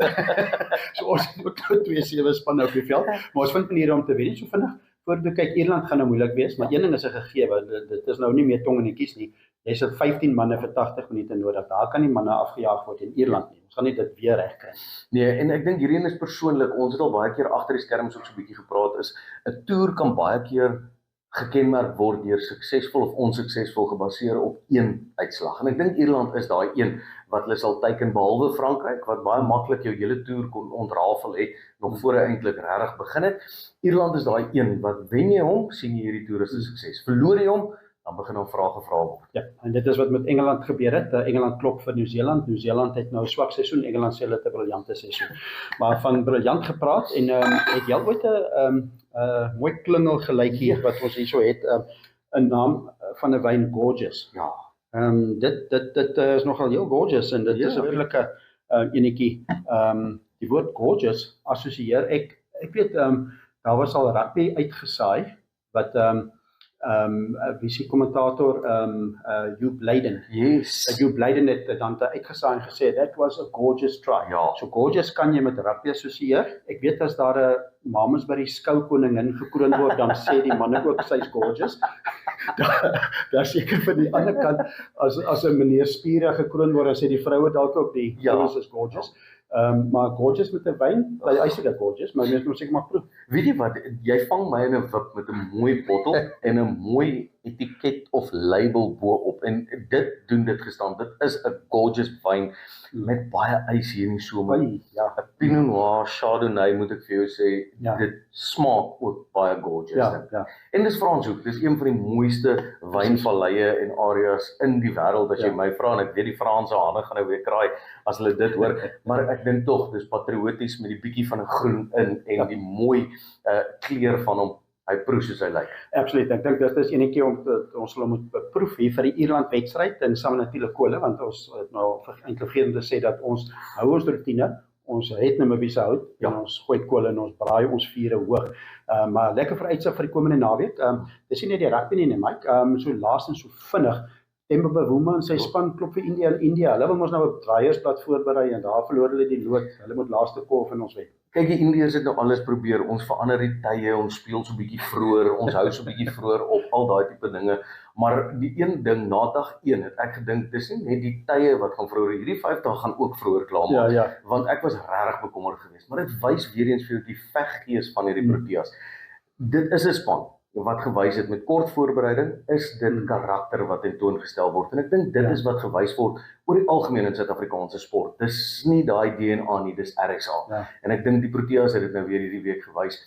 So ons het ook 2-7 spanne op die veld, maar ons vind maniere om te wen. So vinnig voordat kyk, Ierland gaan nou moeilik wees, maar een ding is 'n gegewe, dit is nou nie meer tong in die kies nie. Jy sit 15 manne vir 80 minute nodig. Daar kan nie manne afgejaag word in Ierland nie. Ons gaan nie dit weer regkry. Nee, en ek dink hierdie is persoonlik, ons het al baie keer agter die skerms ook so 'n bietjie gepraat is, 'n toer kan baie keer gekenmerk word deur suksesvol of onsuksesvol gebaseer op een uitslag. En ek dink Ierland is daai een wat hulle sal teiken, behalwe Frankryk wat baie maklik jou hele toer kon ontrafel het nog voor hy eintlik regtig begin het. Ierland is daai een wat wen jy hom, sien jy hierdie toer as 'n sukses. Verloor jy hom, dan begin dan vrae gevra word. Ja, en dit is wat met Engeland gebeur het. Engeland klop vir Nieu-Seeland. Nieu-Seeland het nou 'n swak seisoen. Engeland sê hulle het 'n briljante seisoen. Maar van briljant gepraat en het jy ooit 'n mooi klingel gelykie wat ons hierso het, 'n naam van 'n wyn, Gorgeous. Ja. Dit is nogal heel gorgeous en dit is 'n redelike enetjie. Die woord gorgeous assosieer ek weet daar was al rugby uitgesaai wat wie is die kommentator Hugh Blyden. Yes. Hugh Blyden het dan uitgesaai en gesê that was a gorgeous try. Ja. So gorgeous kan jy met rugby assosieer. Ek weet as daar 'n Mamasbury skoukoningin gekroon word, dan sê die manne ook sy's gorgeous. Daar seker van die ander kant as 'n meneer Spiere gekroon word, dan sê die vroue dalk ook die vrouens is gorgeous. Maar gorgeous met 'n wyn, hy sê dit gorgeous, maar mens moet seker maar proef. Weet jy wat, jy vang my in 'n wip met 'n mooi bottel en 'n mooi etiket of label bo-op en dit doen dit gestaan. Dit is 'n gorgeous wyn met baie ys hier in die somer. Ja, 'n Pinot Noir Chardonnay moet ek vir jou sê, dit smaak ook baie gorgeous. Ja. En dis Franshoek, dis een van die mooiste wynvalleie en areas in die wêreld as jy my vra, en ek weet die Franse hande gaan nou weer kraai as hulle dit hoor, maar ek dink tog dis patrioties met die bietjie van 'n groen in en die mooi kleur van hom. Hy proe soos hy lyk. Absoluut. Ek dink dit is enetjie om ons sal moet proef hier vir die Ierland wedstryd en saam natuurlik kole, want ons het nou eintlik vergeet te sê dat ons hou ons routine. Ons het nou 'n bietjie hout en ons gooi kole en ons braai ons vure hoog. Maar lekker vooruitsig vir die komende naweek. Dis nie net die rugby nie, Mike. So laastens so vinnig Temba Bavuma en sy span klop vir India. Hulle wil ons nou op draaiersblad voorberei en daar verloor hulle die lood. Hulle moet laaste kolf in ons wen. Kyk, die Indiërs het nou alles probeer. Ons verander die tye, ons speel so 'n bietjie vroeër, ons hou so 'n bietjie vroeër op, al daai tipe dinge. Maar die een ding na dag 1 het ek gedink dis nie net die tye wat gaan vroeër, hierdie 5 dae gaan ook vroeër klaarmaak. Ja. Want ek was regtig bekommerd geweest, maar dit wys weer eens vir jou die veggees van hierdie Proteas. Dit is 'n span wat gewys het met kort voorbereiding, is dit karakter wat tentoongestel word. En ek dink dit is wat gewys word oor die algemeen in Suid-Afrikaanse sport. Dis nie daai DNA nie, dis RSA. En ek dink die Proteas het dit nou weer hierdie week gewys,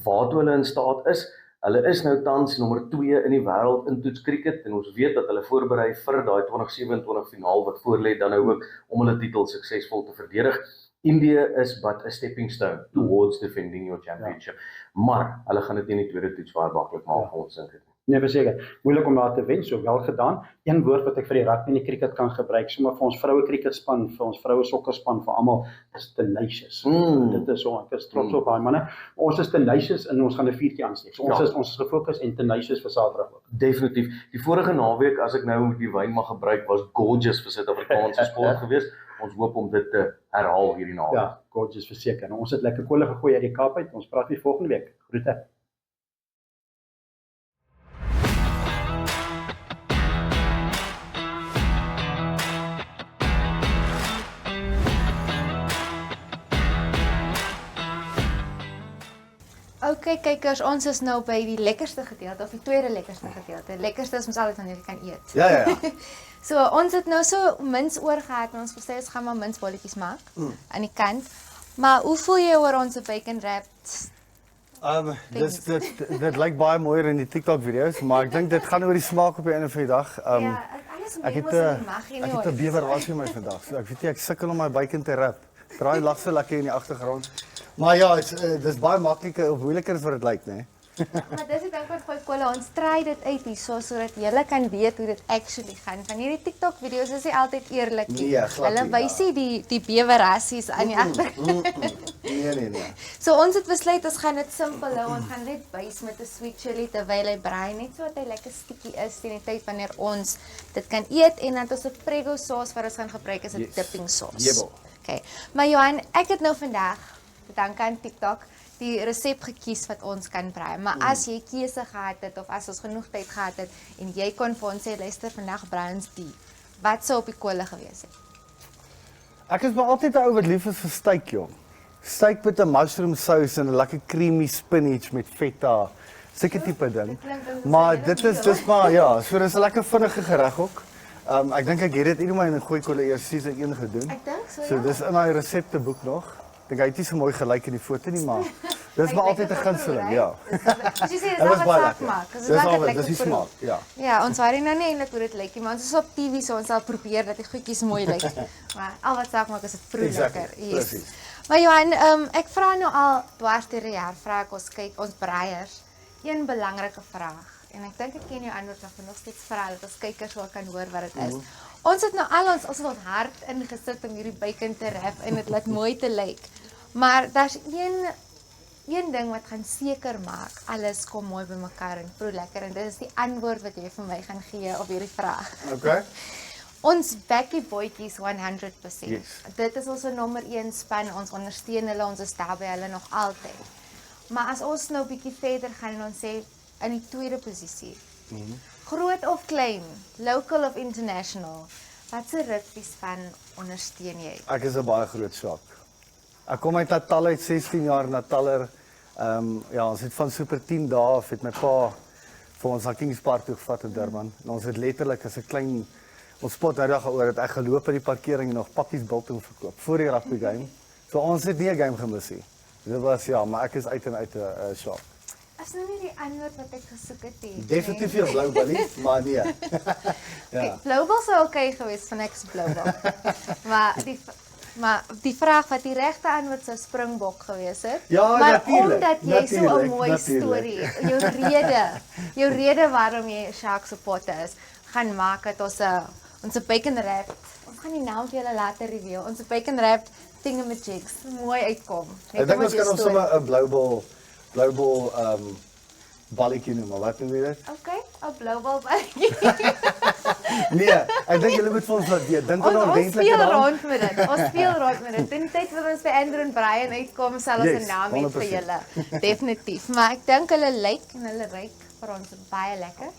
waartoe hulle in staat is. Hulle is nou tans nommer 2 in die wêreld in toetskriket en ons weet dat hulle voorberei vir daai 2027 finaal wat voorlê dan nou ook om hulle titel suksesvol te verdedig. India is but a stepping stone towards defending your championship. Maar hulle gaan dit nie in die tweede toets baie maklik maak vir ons dink ek. Nee, verseker. Moeilik om daar te wen, so wel gedaan. Een woord wat ek vir die rugby en die cricket kan gebruik, sommer vir ons vroue cricketspan, vir ons vroue sokkerspan, vir almal, is tenacious. Dit is so, ek is trots op daai manne. Ons is tenacious en ons gaan 'n 4tjie aansteek. So ons is gefokus en tenacious vir Saterdag ook. Definitief. Die vorige naweek, as ek nou die wyn mag gebruik, was gorgeous vir Suid-Afrikaanse sport geweest. Ons hoop om dit te herhaal hierdie naweek. Ja, gorgeous verseker. Ons het lekker kolle gegooi uit die Kaap uit. Ons praat weer volgende week. Groete. Okay, kykers, ons is nou by die lekkerste gedeelte of die tweede lekkerste gedeelte. Lekkerste is ons altyd wanneer jy kan eet. Ja. So ons het nou so mins oor gehad en ons gesê ons gaan maar minsbolletjies maak aan die kant. Maar hoe voel jy oor ons bacon wrapped? Dit lyk baie mooier in die TikTok video's, maar ek dink dit gaan oor die smaak op die einde van die dag. Ek het 'n bewerrasie vir my vandag. So ek weet nie, ek sukkel om my bacon te wrap. Draai lag so lekker in die agtergrond. Maar ja, dis baie makliker of moeiliker as wat dit lyk, né? Maar dis die ding wat gooi kolle, ons try dit uit hierso sodat julle kan weet hoe dit actually gaan. Van hierdie TikTok video's is nie altyd eerlik nie. Hulle wys nie die bewerrassies aan die agterkant. Nee. So ons het besluit ons gaan dit simpel hou. Ons gaan net bys met 'n sweet chili terwyl hy braai, net sodat hy lekker stikkie is teen die tyd wanneer ons dit kan eet en dan ons 'n Prego saus wat ons gaan gebruik is 'n dipping sauce. Okay. Maar Johan, ek het nou vandag, dank aan TikTok, die resep gekies wat ons kan braai. Maar as jy keuse gehad het of as ons genoeg tyd gehad het en jy kon vir ons sê luister vandag braai ons die, wat sou op die kolle gewees het? Ek is maar altyd 'n ou wat lief is vir steak, jong. Steak met 'n mushroom sous en 'n lekker creamy spinach met feta. Sulke tipe ding. Maar dis maar ja, so dis 'n lekker vinnige gereg ook. Ek dink ek het dit eendag in 'n goeie kolle eers season 1 gedoen. Ek dink so. So dis in my resepteboek nog. Ek dink hy het nie so mooi gelyk in die foto nie, maar dis maar altyd 'n gunsteling, ja. As jy sê dis al wat saak maak. Dis lekker dis die smaak, ja. Ja, ons weet nou nie eintlik hoe dit lyk nie, maar ons is op TV so ons sal probeer dat die goedjies mooi lyk. Maar al wat saak maak is dit proe lekker. Presies. Maar Johan, ek vra nou al dwars deur die jaar, vra ek ons breiers een belangrike vraag. En ek dink ek ken jou antwoord, maar nog steeds vra dat ons kykers wel kan hoor wat dit is. Ons het nou al ons het hard ingesit om hierdie bacon te wrap en dit laat mooi te lyk. Maar daar's een ding wat gaan seker maak alles kom mooi bymekaar en proe lekker en dit is die antwoord wat jy vir my gaan gee op hierdie vraag. Okay. Ons Bakkie Boetjies 100%. Yes. Dit is ons nommer 1 span, ons ondersteun hulle, ons is daar by hulle nog altyd. Maar as ons nou 'n bietjie verder gaan en ons sê in die tweede posisie. Groot of klein, local of international, watse rugby span ondersteun jy? Ek is 'n baie groot swak. Ek kom uit Natal uit 16 jaar Nataller. Ja, ons het van super 10 dae af het my pa vir ons na Kings Park toe gevat in Durban. En ons het letterlik as 'n klein ons spot hy dag oor dat ek geloop in die parkering en nog pakkies biltong verkoop voor die rugby game. So ons het nie 'n game gemis nie. Dit was ja, maar ek is uit en uit 'n swak. Is nou nie die antwoord wat ek gesoek het nie. Definitief jou blou ballie, maar nee. Ja. Bloubal sou okay geweest van ek se bloubal. Maar die vraag wat die regte antwoord sou Springbok gewees het. Ja, maar natuurlijk, omdat jy so 'n mooi storie het, jou rede waarom jy 'n Sharks supporter is, gaan maak dat ons bacon wrap. Ons gaan die naam vir julle later reveal. Ons bacon wrap thingamajigs mooi uitkom. Ek dink ons kan ons sommer 'n bloubal balletjie noem, maar wat noem jy dit? Okay, 'n bloubal balletjie. Nee, ek dink julle moet vir ons laat weet. Dink aan 'n ordentlike naam. Ons speel rond met dit. Ons speel rond met dit. In die tyd wanneer ons by Andrew en Brian uitkom, sal ons 'n naam hê vir julle. Definitief. Maar ek dink hulle lyk en hulle ruik vir ons baie lekker.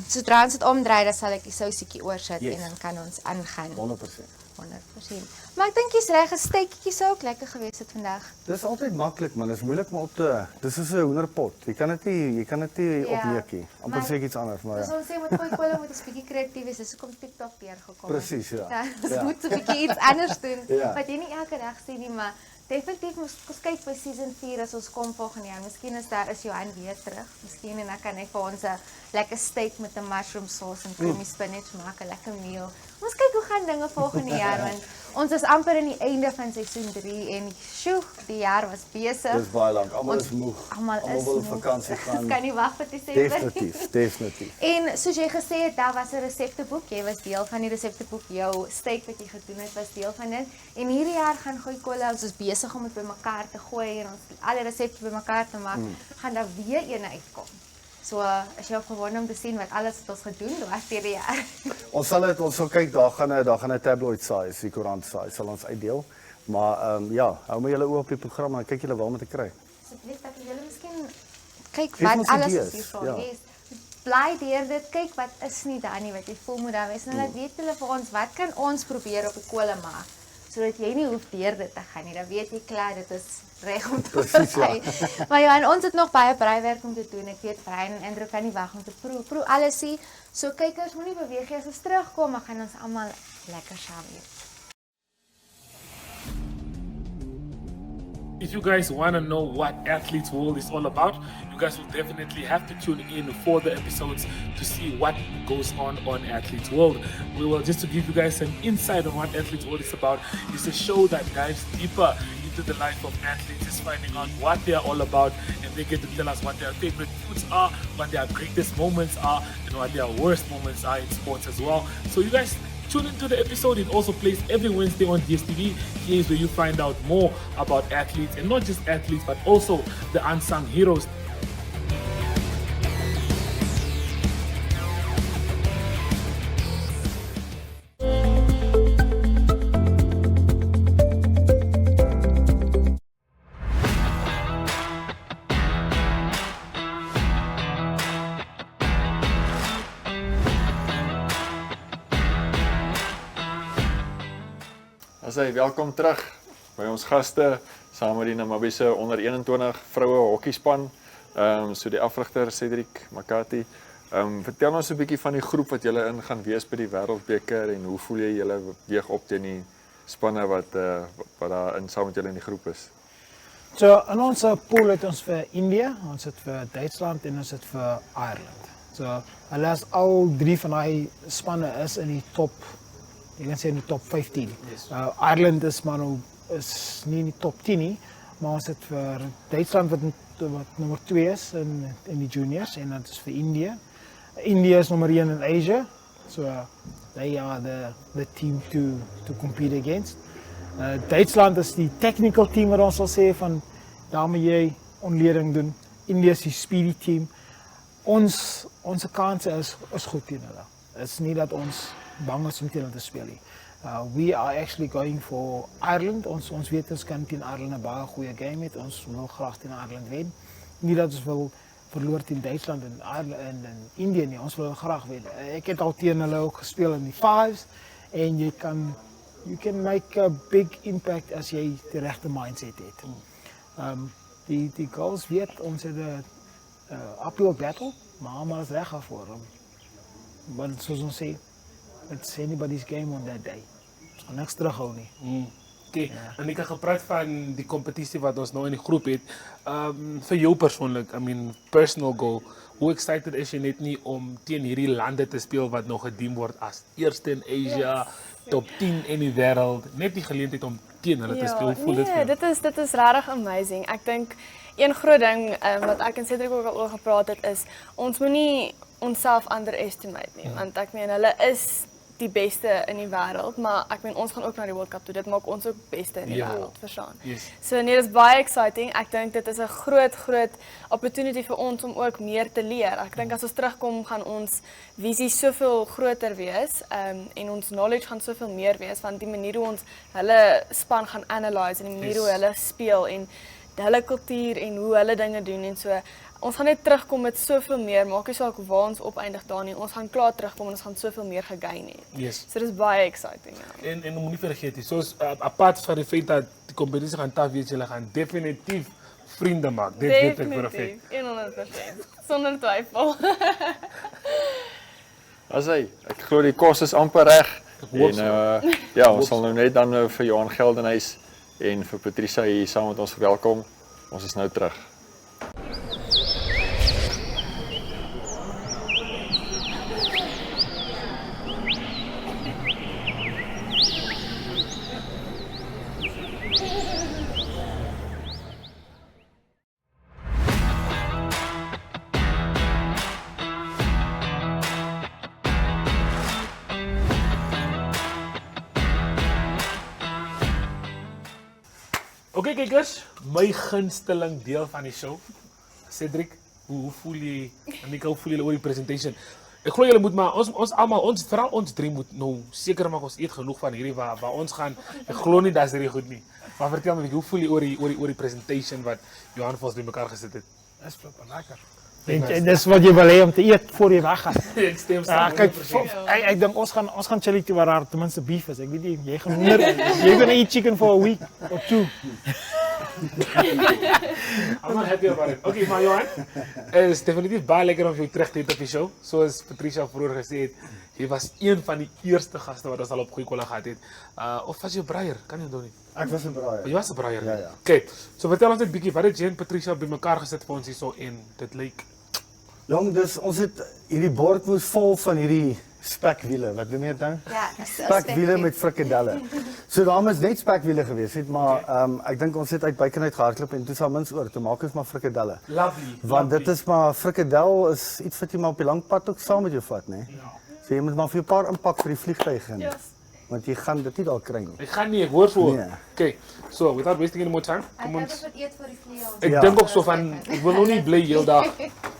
Sodra ons dit omdraai, dan sal ek die sousietjie oorsit en dan kan ons aangaan. 100%. 100%. Maar ek dink jy's reg, 'n steektjie sou ook lekker gewees het vandag. Dis altyd maklik man, dis moeilik om op te dis is 'n hoenderpot. Jy kan dit nie opneek nie. Amper sê ek iets anders, maar Dus ons sê met gooi kolle moet 'n bietjie kreatief wees, dis hoekom TikTok deurgekom het. Presies, ja. Ons moet 'n bietjie iets anders doen Ja. wat jy nie elke dag sien nie, maar definitief moet ons kyk by season 4 as ons kom volgende jaar. Miskien is Johan weer terug. Miskien en dan kan hy vir ons 'n lekker steak met 'n mushroom sauce en creamy spinach maak, 'n lekker meal. Ons kyk hoe gaan dinge volgende jaar want ons is amper in die einde van seisoen 3 en sjoe, die jaar was besig. dis baie lank. Almal is moeg. Almal is wil op moeg. vakansie gaan. Kan nie wag vir Desember. Definitief. En soos jy gesê het, daar was 'n resepteboek. Jy was deel van die resepteboek. Jou steak wat jy gedoen het was deel van dit. En hierdie jaar gaan Gooi Kolle, ons is besig om dit bymekaar te gooi en ons alle resepte bymekaar te maak. Gaan daar weer een uitkom. So as jy opgewonde om te sien wat alles wat ons gedoen dwars deur die jaar. Ons sal kyk, daar gaan 'n tabloid size, die koerant size sal ons uitdeel. Maar ja, hou maar julle oë op die program en kyk julle waar om te kry. Asseblief dat julle miskien kyk Geef wat ons alles idees, is hiervoor. ja. Yes. Bly deur dit, kyk wat is nie daar nie wat jy voel moet daar wees. En laat weet hulle vir ons wat kan ons probeer op die kolle maak sodat jy nie hoef deur dit te gaan nie. Dan weet jy klaar dit is reg om te Presies, ja. Maar ja, en ons het nog baie breiwerk om te doen. Ek weet Brian en Andrew kan nie wag om te proe alles hier. So kykers moenie beweeg nie. As ons terugkom, dan gaan ons almal lekker saam eet. If you guys want to know what Athletes World is all about, you guys will definitely have to tune in for the episodes to see what goes on Athletes World. We will, just to give you guys some insight on what Athletes World is about, it's a show that dives deeper into the life of athletes, is finding out what they are all about, and they get to tell us what their favorite foods are, what their greatest moments are, and what their worst moments are in sports as well. So you guys tune into the episode. It also plays every Wednesday on DSTV. Here's where you find out more about athletes, and not just athletes, but also the unsung heroes. Welkom terug by ons gaste saam met die Namibiese onder 21 vroue hokkiespan. So die afrigter Cedric Makati. Vertel ons 'n bietjie van die groep wat julle in gaan wees by die Wêreldbeker en hoe voel jy julle weeg op teen die spanne wat daar in saam met julle in die groep is? So in ons pool het ons vir India, ons het vir Duitsland en ons het vir Ireland. So hulle is al 3 van daai spanne is in die top. Jy kan sê in die top 15. Yes. Ireland is maar nou is nie in die top 10 nie, maar ons het vir Duitsland wat nommer 2 is in die juniors en dit is vir India. India is nommer 1 in Asia. So they are the team to compete against. Duitsland is die technical team wat ons sal sê van daar moet jy onleding doen. India is die speedy team. Ons kanse is goed teen hulle. Dit is nie dat ons bang is om teen hulle te speel nie. We are actually going for Ireland. Ons weet ons kan teen Ireland 'n baie goeie game hê. Ons wil graag teen Ireland wen. Nie dat ons wil verloor teen Duitsland en Ireland en Indië nie. Ons wil graag wen. Ek het al teen hulle ook gespeel in die fives en you can make a big impact as jy die regte mindset het. Die goals weet ons het 'n uphill battle, maar almal is reg daarvoor. Want soos ons sê, it's anybody's game on that day. Ons gaan niks terughou nie. Okay, en ek het gepraat van die kompetisie wat ons nou in die groep het. Vir jou persoonlik, I mean, personal goal, hoe excited is jy net nie om teen hierdie lande te speel wat nog gediem word as eerste in Asia, top 10 in die wêreld, net die geleentheid om teen hulle te speel, hoe voel dit vir jou? Dit is regtig amazing. Ek dink een groot ding wat ek en Cedric ook al oor gepraat het is ons moenie onsself underestimate nie, want ek meen hulle is die beste in die wêreld, maar ek meen ons gaan ook na die World Cup toe. Dit maak ons ook beste in die wêreld, verstaan. Yes. So nee, dit is baie exciting. Ek dink dit is 'n groot opportunity vir ons om ook meer te leer. Ek dink as ons terugkom gaan ons visie soveel groter wees, en ons knowledge gaan soveel meer wees van die manier hoe ons hulle span gaan analyse en die manier hoe hulle speel en hulle kultuur en hoe hulle dinge doen en so. Ons gaan net terugkom met soveel meer, maak nie saak waar ons opeindig daar nie. Ons gaan klaar terugkom en ons gaan soveel meer gegain hê. Yes. So dis baie exciting. Ja. En moenie vergeet nie, soos apart van die feit dat die kompetisie gaan taaf wees, julle gaan definitief vriende maak. Dit weet ek vir 'n feit. 100%. Sonder twyfel. As hy, ek glo die kos is amper reg. En ja, ons sal nou net dan vir Johan Geldenhuys en vir Patricia hier saam met ons verwelkom. Ons is nou terug. Oké kijkers, my gunsteling deel van die show. Cedric, hoe voel jy, Annika, hoe voel julle oor die presentation? Ek glo julle moet maar, vooral ons drie moet nou seker maak ons eet genoeg van hierdie waar ons gaan. Ek glo nie dat is hierdie goed nie. Maar vertel my, hoe voel jy oor die presentation wat Johan vir ons bymekaar gesit het? Dis flippend lekker. En dis wat jy wil hê om te eet voor jy weggaan. Ek stem saam. Kyk, ek dink ons gaan chilly toe waar daar ten minste beef is. Ek weet nie, jy gaan honger. You're gonna eat chicken for a week or 2. I'm not happy about it. Okay, maar Johan, het is definitief baie lekker om jou terug te hê op die show. Soos Patricia vroeër gesê het, jy was een van die eerste gaste wat ons al op Goeie Kolle gehad het. Of was jy 'n braier? Kan jy onthou nie? Ek was 'n braier. Jy was 'n braier? Ja. Okay, so vertel ons net bietjie, wat het jy en Patricia bymekaar gesit vir ons hierso en dit lyk? Jong, dus ons het hierdie bord was vol van hierdie spekwiele, wat noem jy dit nou? Ja, Spekwiele met frikadelle. So daar was net spekwiele gewees het, maar ek dink ons het uit bykenheid gehardloop en toe sal mins oor, toe maak ons maar frikadelle. Lovely. Want dit is maar frikadel is iets wat jy maar op die lang pad ook saam met jou vat, né? So jy moet maar vir 'n paar inpak vir die vliegtuig in. Want jy gaan dit nie daar kry nie. Ek gaan nie, ek hoor so. Nee. Okay, so without wasting any more time, kom Ek ons. het eet vir die vlieë. Ek dink ook so van, ek wil nog nie bly heeldag.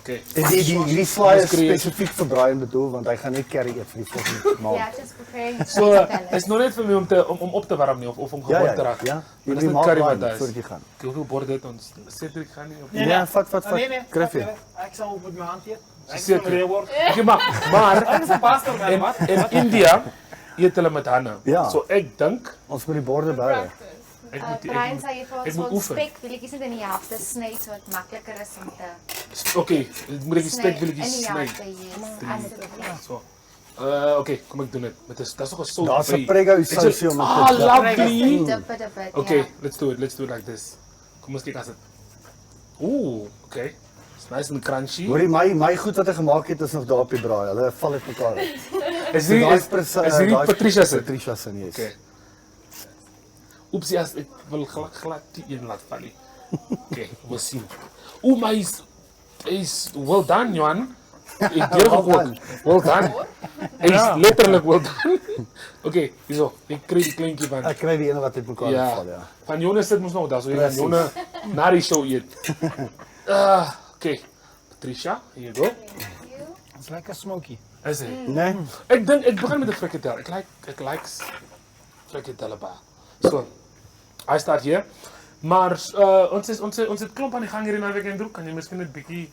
Okay. En die slaai is spesifiek vir Brian bedoel, want hy gaan net curry eet vir die volgende maand. Ja, just preparing. So, is nog net vir my om op te warm nie, of om gewoon te raak. Ja, Maar dis jy net maak curry wat warm daar is. voordat jy gaan. Hoeveel borde het ons? Cedric gaan nie op. Ja, vat. Nee, Griffie. ek sal met my hand eet. Ek Seker. sal reël word. Okay, maar Ek is 'n pastor man, wat? in India eet hulle met hande. Ja. So ek dink ons moet die borde bou. Brian sal jy vir ek ons moet van oefen. spekwilletjies net in die helfte sny sodat dit makliker is om te Okay, moet ek die spekwilletjies in die sny. helfte, yes. Asseblief. So. Okay, kom ek doen dit. Met dis nog 'n sout. Daar's 'n prego sousie om Ah, te lovely. Dip it a bit, Okay, ja. let's do it like this. Kom ons kyk as dit. Ooh, okay. It's nice and crunchy. Hoorie my goed wat hy gemaak het is nog daar op die braai. Hulle val uit mekaar uit. Is hierdie Patricia se? Patricia se, yes. Okay. Oepsie, as ek wil glad die een laat val nie. Okay, we'll see. Oeh, maar is well done, Johan. Ek deur gekook. Well done. Is letterlik well done. Okay, hierso. Ek kry die kleintjie van. Ek kry die ene wat uit mekaar val, ja. Van Jonas sit mos nog daar, so jy Precies. kan Jonas na die show eet. Okay. Patricia, here you go. It's lekker smoky. Is dit? Nee. Ek dink ek begin met 'n frikadel. Ek like frikadelle ba. So, I start here. Maar ons het klomp aan die gang hier in naweek en kan jy miskien net bietjie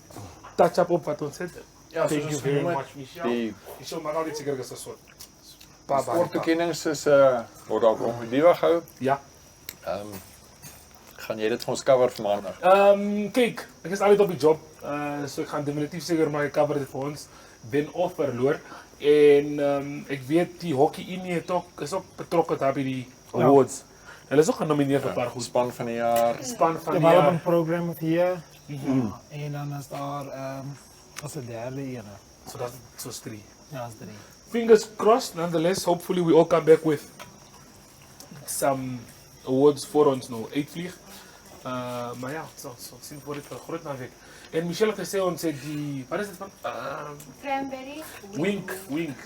touch up op wat ons het. Ja, Thank soos you ons very genoem het, much, Michelle. die- Michelle maak al die seker is 'n soort Sportbekennings is word daar op Diva gehou. Ja. Gaan jy dit vir ons cover vir maandag? Kyk, ek is altyd op die job. So ek gaan definitief seker maar cover dit vir ons wen of verloor. En ek weet die Hockey Unie is ook betrokke daar by die awards. Hulle is ook genomineer vir 'n paar goed. Span van die jaar. Span van die jaar. Development program of the year. En dan is daar as 'n derde ene. So that's so 3. Ja, is 3. Fingers crossed, nonetheless. Hopefully we all come back with some awards voor ons nou uitvlieg. Maar ja, so sien voor dit vir groot naweek. En Michelle het gesê ons het die, wat is dit van? Cranberry. Wink.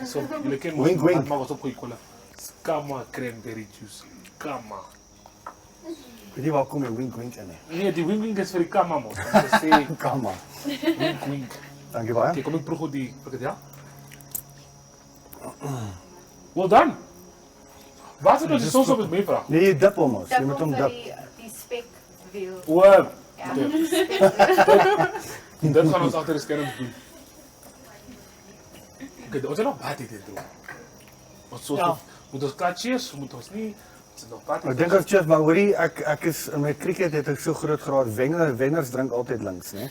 So julle ken Wink. maar wat op goeie kolle. Skama cranberry juice. Kama. Weet jy waar kom die wink in? Nee, die wink is vir die kama mos. Ons sê Kama. wink. Dankie baie. Okay, kom ek proef die frikadel. Well done. Wat het ons soms op het mee vraag? Nee, jy dip hom ons. Jy Dip moet hom hom vir dip. die spek reveal. Wow. Ja. Dit gaan ons agter die skerm doen. Okay, ons het nog baie tyd doen. Ons moet ons catches, moet ons nie ek dink of Jeff, maar hoorie, ek is in my cricket het ek so groot graad wenners drink altyd links, né?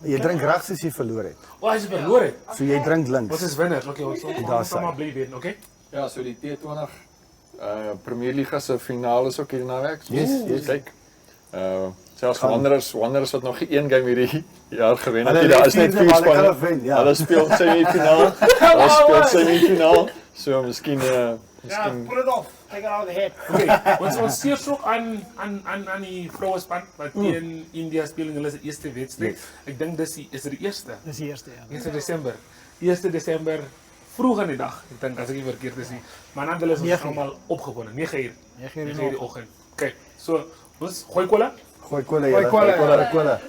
Jy drink regs as jy verloor het. As jy verloor het. So jy drink links. Wat is wenners? Okay, ons sal maar bly wen, okay? Ja, so die T20 Premier Liga se finale is ook hier naweek. So Yes. Kyk. Selfs Wanderers wat nog geen een game hierdie jaar gewen het. Daar is net 4 spanne. Hulle speel semifinaal. Hulle speel semifinaal. So miskien pull it off. Take it out of the head. Okay, ons steer so aan die vrouespan wat teen India speel in hulle eerste wedstryd. Ek dink is dit die eerste. Dis die eerste, ja. 1 Desember. 1 Desember vroeg in die dag. Ek dink as ek nie verkeerd is nie. Maar dan hulle is ons almal opgewonde. 9 uur. 9 uur in die oggend. Okay, so ons gooi kolle. Gooi kolle.